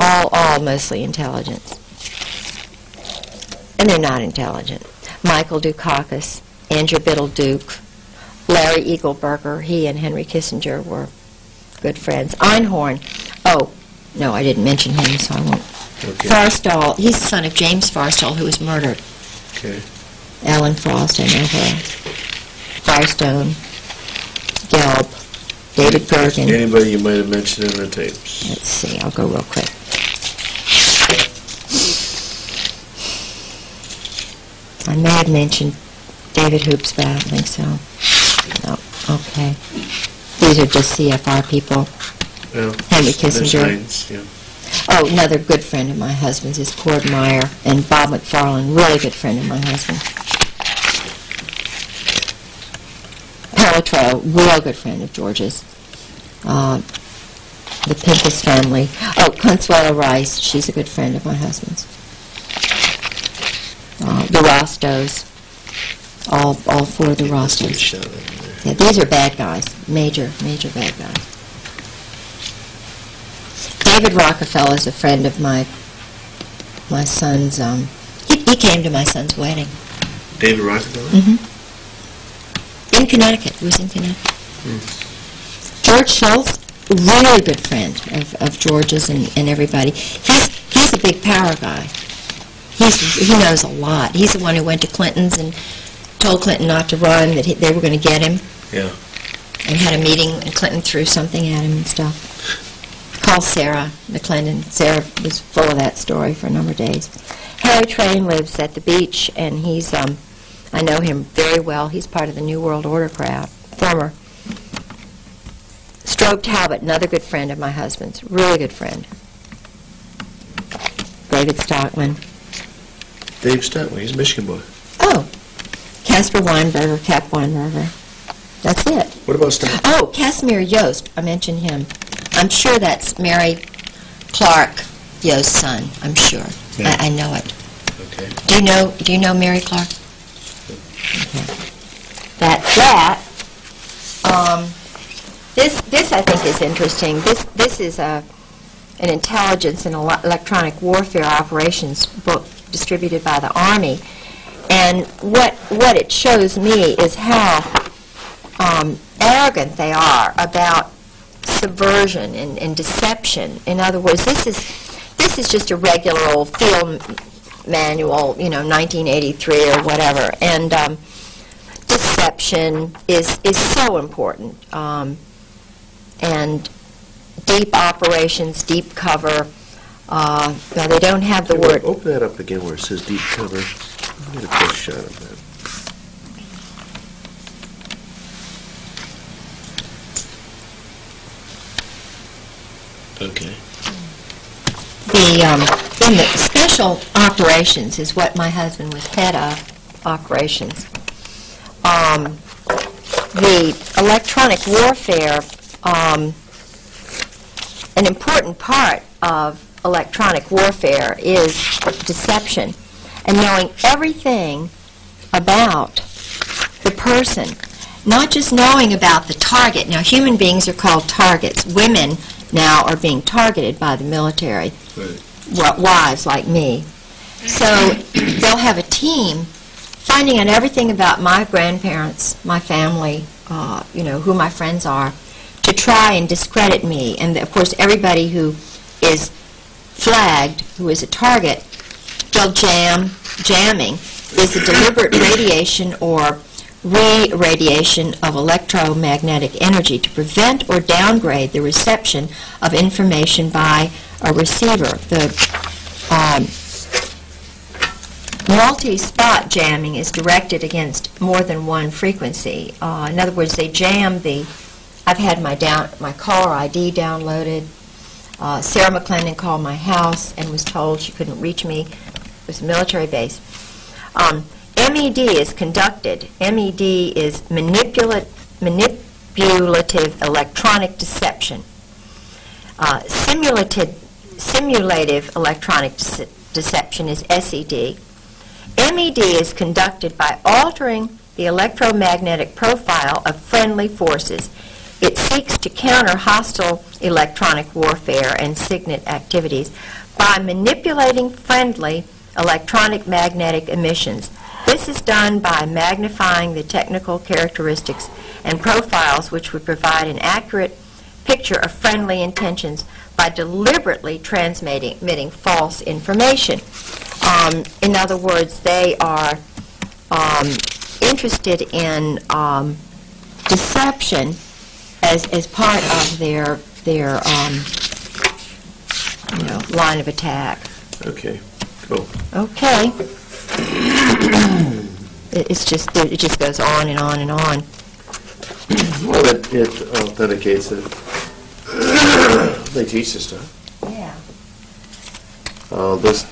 all mostly intelligence. And they're not intelligent. Michael Dukakis, Andrew Biddle Duke, Larry Eagleburger, he and Henry Kissinger were good friends. Einhorn, no, I didn't mention him, so I won't. Okay. Forstall, he's the son of James Forstall, who was murdered. Okay. Ellen Frost, I know her. Firestone, Gelb, David Gergen. Anybody you might have mentioned in the tapes? Let's see, I'll go real quick. I may have mentioned David Hoops, but I don't think so. No, okay. These are just CFR people. Well, Henry Kissinger. Names, yeah. Oh, another good friend of my husband's is Cord Meyer, and Bob McFarland, really good friend of my husband. Pelletreau, real good friend of George's. The Pincus family. Oh, Consuelo Rice, she's a good friend of my husband's. The Rostos, all four of the Rostos. Yeah, these are bad guys, major bad guys. David Rockefeller is a friend of my son's. He came to my son's wedding. David Rockefeller? Mm-hmm. In Connecticut. He was in Connecticut. Mm. George Schultz, really good friend of George's and everybody. He's a big power guy. He knows a lot. He's the one who went to Clinton's and told Clinton not to run, that they were going to get him. Yeah. And had a meeting, and Clinton threw something at him and stuff. Called Sarah McClendon. Sarah was full of that story for a number of days. Harry Train lives at the beach, and he's, I know him very well. He's part of the New World Order crowd, former. Strobe Talbot, another good friend of my husband's, really good friend. David Stockman. Dave Stockman, he's a Michigan boy. Oh, Casper Weinberger, Cap Weinberger. That's it. What about Stockman? Oh, Casimir Yost, I mentioned him. I'm sure that's Mary Clark Yost's son, I'm sure. Yeah. I know it. Okay. Do you know Mary Clark? That's that. This I think is interesting. This is an intelligence and electronic warfare operations book distributed by the Army, and what it shows me is how arrogant they are about subversion and deception. In other words, this is just a regular old field manual, 1983 or whatever, and deception is so important. And deep operations, deep cover. Now they don't have the word. Open that up again where it says deep cover. I'll get a quick shot of that. Okay. In the special operations is what my husband was head of, operations. The electronic warfare, an important part of electronic warfare is deception and knowing everything about the person, not just knowing about the target. Now, human beings are called targets. Women now are being targeted by the military, right. Wives like me. So they'll have a team finding out everything about my grandparents, my family, who my friends are, to try and discredit me. And of course, everybody who is flagged, who is a target, they'll jamming is a deliberate radiation or re-radiation of electromagnetic energy to prevent or downgrade the reception of information by a receiver. The multi-spot jamming is directed against more than one frequency. In other words, they jam the. I've had my caller ID downloaded. Sarah McClendon called my house and was told she couldn't reach me. It was a military base. MED is conducted. MED is manipulative electronic deception. Simulative electronic deception is SED. MED is conducted by altering the electromagnetic profile of friendly forces. It seeks to counter hostile electronic warfare and SIGINT activities by manipulating friendly electronic magnetic emissions. This is done by magnifying the technical characteristics and profiles which would provide an accurate picture of friendly intentions by deliberately transmitting false information. In other words, they are interested in deception as part of their line of attack. Okay, cool. Okay. It just goes on and on and on. Well, it authenticates it. They teach this stuff. Yeah.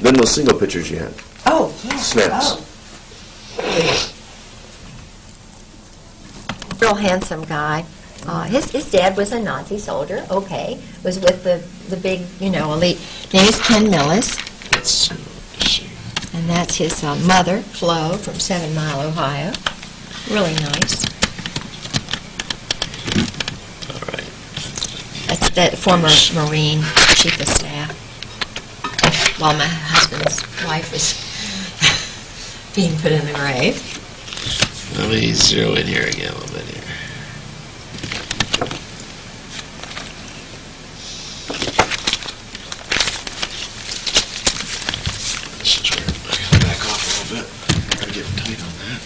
Then those single pictures you had. Oh, yeah. Snaps. Oh. Real handsome guy. His dad was a Nazi soldier. Okay, was with the big elite. Name is Ken Millis. Let's see. And that's his mother, Flo, from 7 Mile, Ohio. Really nice. All right. That's the former Marine Chief of Staff. While my husband's wife was being put in the grave. Let me zero in here again a little bit here. This is where I gotta back off a little bit. Gotta get tight on that.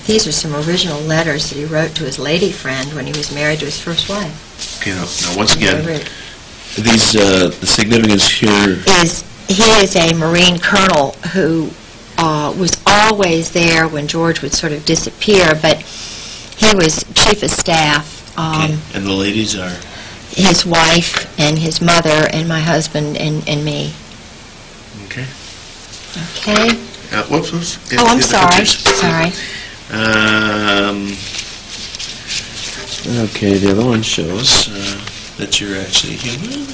These are some original letters that he wrote to his lady friend when he was married to his first wife. Okay, now once again, these the significance here is he is a Marine colonel who was always there when George would sort of disappear, but he was chief of staff Okay. And the ladies are? His wife and his mother and my husband and me. Okay. Okay. Whoops. Oh, I'm sorry. Sorry. Okay, the other one shows that you're actually human.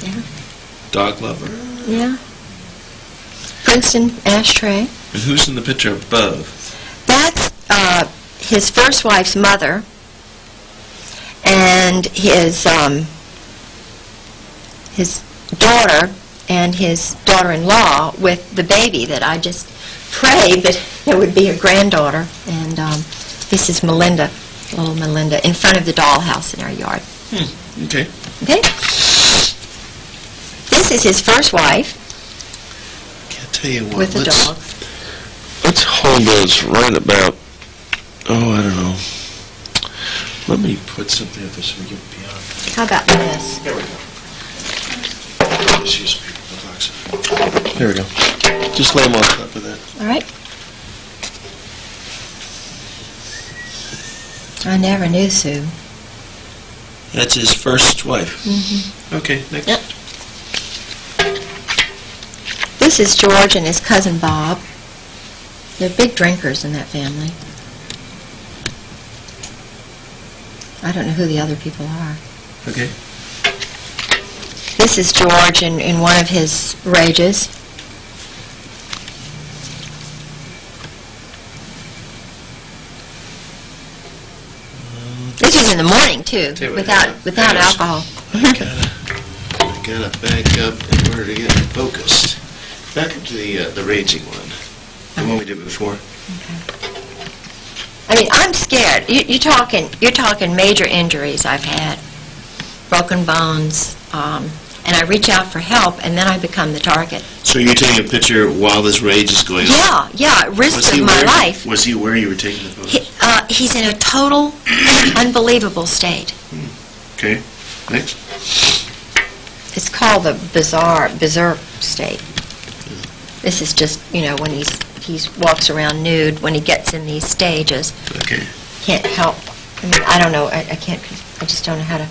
Yeah. Dog lover. Yeah. Princeton ashtray. And who's in the picture above? That's his first wife's mother and his daughter and his daughter-in-law with the baby that I just prayed that there would be a granddaughter. And this is Melinda, little Melinda, in front of the dollhouse in our yard. Okay. Okay? This is his first wife. Can't tell you what. With a dog. Let's hold those right about, I don't know. Let me put something up so we get beyond. How about this? Here we go. Just use the box. There we go. Just lay them on top of that. All right. I never knew Sue. That's his first wife. Mm-hmm. Okay, next. Yep. This is George and his cousin Bob. They're big drinkers in that family. I don't know who the other people are. Okay. This is George in one of his rages. This is in the morning too, without alcohol. I gotta back up in order to get it focused. Back up to the raging one, the one we did before. Okay. I mean, I'm scared. You're talking major injuries I've had, broken bones, and I reach out for help, and then I become the target. So you're taking a picture while this rage is going on? Yeah, at risk of my life. Was he where you were taking the photos? He's in a total, unbelievable state. Okay, next. It's called the berserk state. This is just, when he walks around nude, when he gets in these stages. Okay. Can't help. I mean, I don't know. I just don't know how to.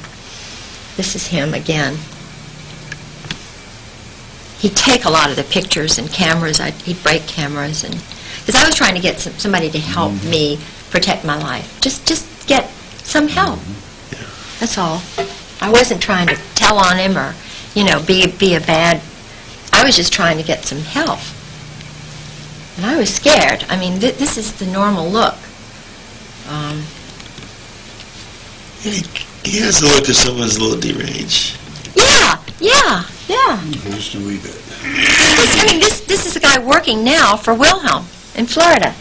This is him again. He'd take a lot of the pictures and cameras. He'd break cameras, and because I was trying to get somebody to help me protect my life. Just get some help. Yeah. That's all. I wasn't trying to tell on him or, be a bad. I was just trying to get some help. And I was scared. I mean, this is the normal look. He has the look of someone who's a little deranged. Yeah. Just a wee bit. This is a guy working now for Wilhelm in Florida.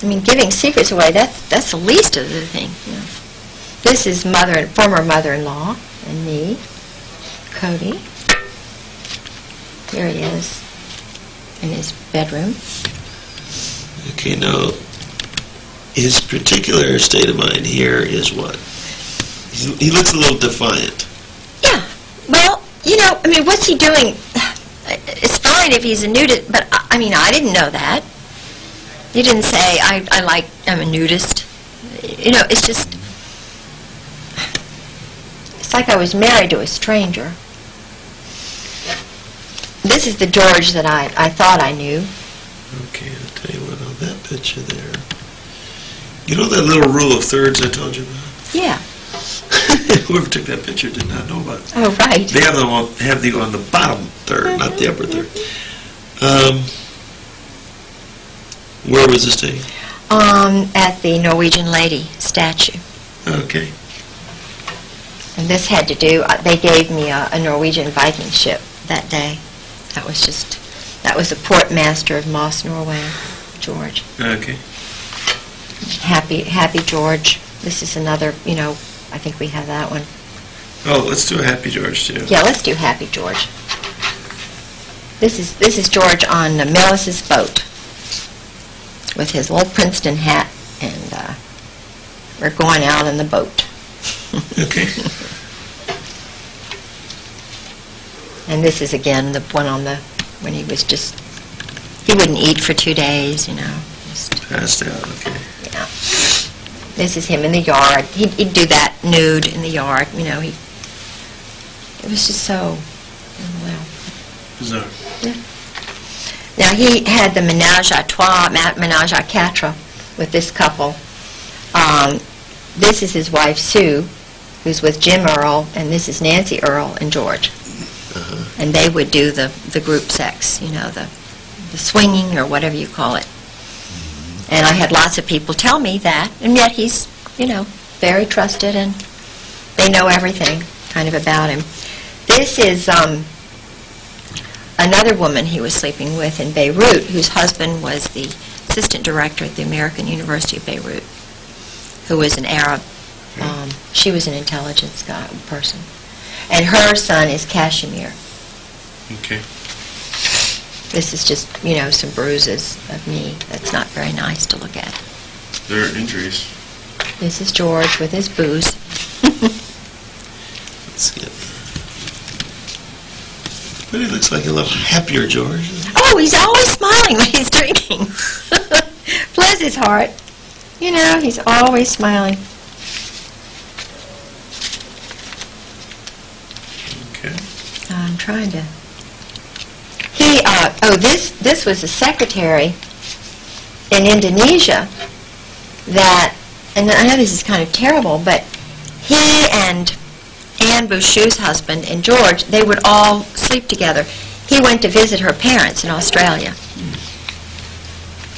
I mean, giving secrets away, that's the least of the thing. This is former mother-in-law and me, Cody. Here he is in his bedroom. Okay, now, his particular state of mind here is what? He looks a little defiant. Yeah. Well, what's he doing? It's fine if he's a nudist, but, I didn't know that. He didn't say, I'm a nudist. It's just, it's like I was married to a stranger. This is the George that I thought I knew. Okay, I'll tell you what, on that picture there. You know that little rule of thirds I told you about? Yeah. Whoever took that picture did not know about it. Oh, right. They have the on the bottom third, not the upper third. Where was this taken? At the Norwegian lady statue. Okay. And this had to do, they gave me a Norwegian Viking ship that day. That was the port master of Moss, Norway, George. Okay. Happy George. This is another, I think we have that one. Oh, let's do a Happy George, too. Yeah, let's do Happy George. This is George on Melis's boat with his little Princeton hat, and we're going out in the boat. Okay. And this is again the one when he was he wouldn't eat for 2 days, Just Passed out, okay. Yeah. This is him in the yard. He'd do that nude in the yard. You know, it was just so, well. Bizarre. Yeah. Now, he had the ménage à trois, ménage à quatre with this couple. This is his wife, Sue, who's with Jim Earl, and this is Nancy Earl and George. And they would do the group sex, you know, the swinging or whatever you call it. And I had lots of people tell me that, and yet he's, you know, very trusted, and they know everything kind of about him. This is another woman he was sleeping with in Beirut, whose husband was the assistant director at the American University of Beirut, who was an Arab. She was an intelligence person. And her son is Kashmir. Okay. This is just, you know, some bruises of me. That's not very nice to look at. There are injuries. This is George with his booze. That's good. But he looks like a little happier George. Oh, he's always smiling when he's drinking. Bless his heart. You know, he's always smiling. Okay. I'm trying to... this was a secretary in Indonesia that, and I know this is kind of terrible, but he and Anne Bouchou's husband and George, they would all sleep together. He went to visit her parents in Australia.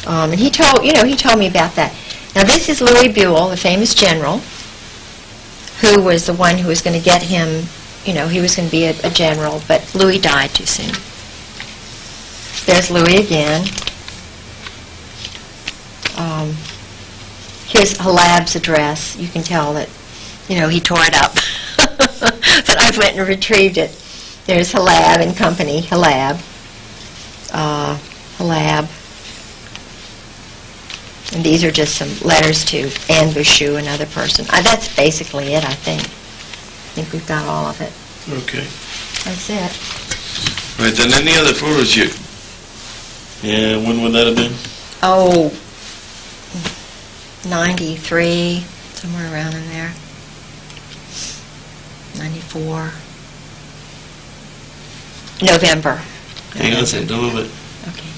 And he told me about that. Now this is Louis Buell, the famous general, who was the one who was going to get him, you know, he was going to be a general, but Louis died too soon. There's Louis again. Here's Halab's address. You can tell that, you know, he tore it up. But I went and retrieved it. There's Halab and company, Halab. Halab. And these are just some letters to Anne Bouchou, another person. That's basically it, I think. I think we've got all of it. Okay. That's it. Right, then any other photos you... Yeah, when would that have been? Oh, 93, somewhere around in there. 94. November. Hang on a second, don't move it. Okay.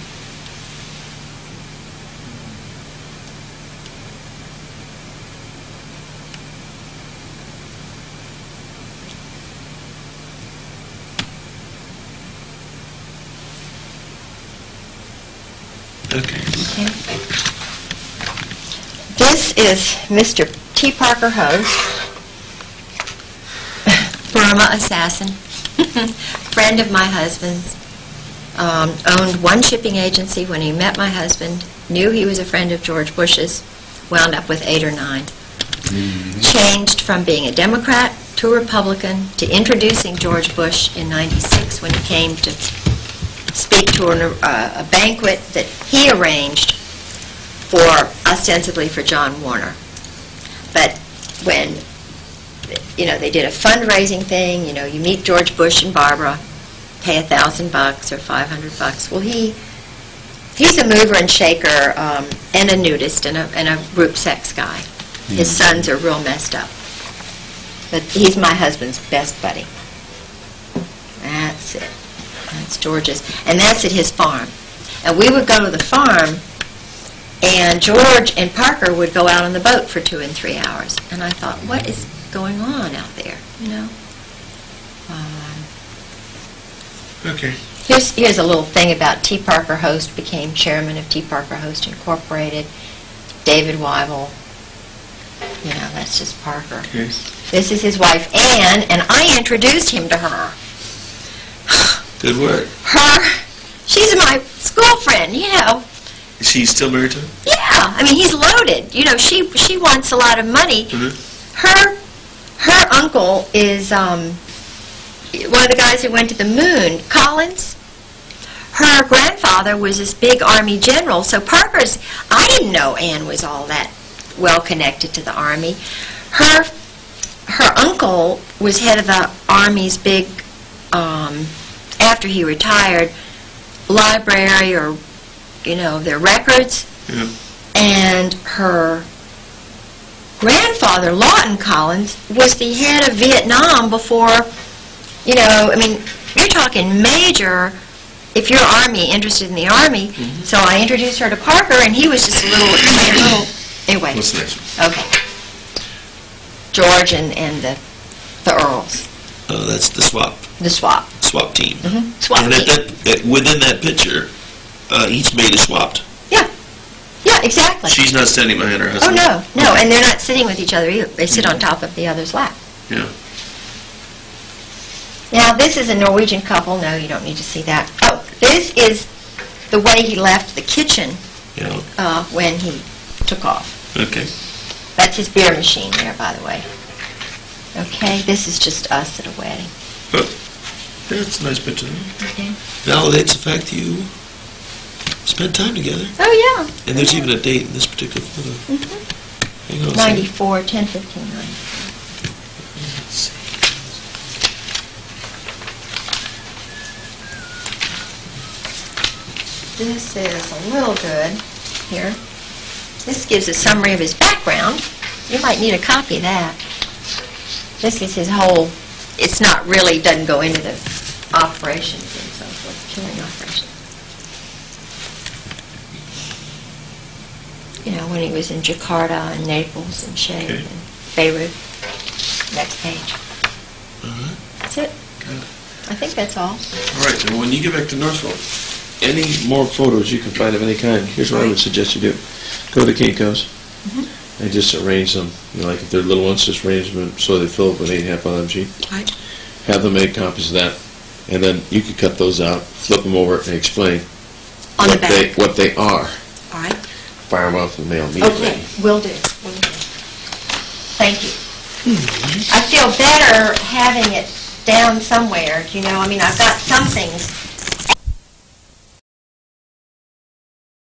Okay. Okay. This is Mr. T. Parker Host, Burma assassin, friend of my husband's, owned one shipping agency when he met my husband, knew he was a friend of George Bush's, wound up with 8 or 9. Changed from being a Democrat to a Republican to introducing George Bush in '96 when he came to speak to a banquet that he arranged ostensibly for John Warner. But when, you know, they did a fundraising thing, you know, you meet George Bush and Barbara, pay $1,000 or $500. Well, he's a mover and shaker and a nudist and a group sex guy. His sons are real messed up. But he's my husband's best buddy. That's it. That's George's. And that's at his farm. And we would go to the farm, and George and Parker would go out on the boat for 2 and 3 hours. And I thought, what is going on out there, you know? Okay. Here's a little thing about T. Parker Host, became chairman of T. Parker Host Incorporated. David Weibel. You know, that's just Parker. Okay. This is his wife, Anne, and I introduced him to her. Good work. She's my school friend, you know. Is she still married to him? Yeah, I mean, he's loaded. You know, she wants a lot of money. Her uncle is one of the guys who went to the moon, Collins. Her grandfather was this big Army general, so I didn't know Anne was all that well connected to the Army. Her uncle was head of the Army's big, after he retired, library, or, you know, their records. Yeah. And her grandfather, Lawton Collins, was the head of Vietnam before, you know, I mean, you're talking major, if you're Army, interested in the Army. So I introduced her to Parker, and he was just a little, anyway. What's the next one? Okay. George and the Earls. Oh, that's the swap. The swap. Swap team. Swap And team. within that picture, each maid is swapped. Yeah. Yeah, exactly. She's not standing behind her Oh, husband. no, and they're not sitting with each other either. They sit on top of the other's lap. Yeah. Now, this is a Norwegian couple. No, you don't need to see that. Oh, this is the way he left the kitchen Yeah. when he took off. Okay. That's his beer machine there, by the way. Okay, this is just us at a wedding. Oh, that's a nice picture. Okay. Validates the fact that you spent time together. Oh, yeah. And there's even a date in this particular photo. Hang on a second. 94, 10/15, 94. Let's see. This is a little good here. This gives a summary of his background. You might need a copy of that. This is his whole, it's not really, doesn't go into the operations and so forth, killing operations. You know, when he was in Jakarta and Naples and Shea Okay. and Beirut. Next page. That's it. Good. I think that's all. All right, and when you get back to Northville, any more photos you can find of any kind, here's what I would suggest you do. Go to Kinko's and just arrange them. You know, like if they're little ones, just arrange them so they fill up an 8.5 on them sheet. Right. Have them make copies of that, and then you can cut those out, flip them over, and explain On the back. what they are. All right. Fire them off in the mail immediately. Okay, will do. Will do. Thank you. I feel better having it down somewhere, you know. I mean, I've got some things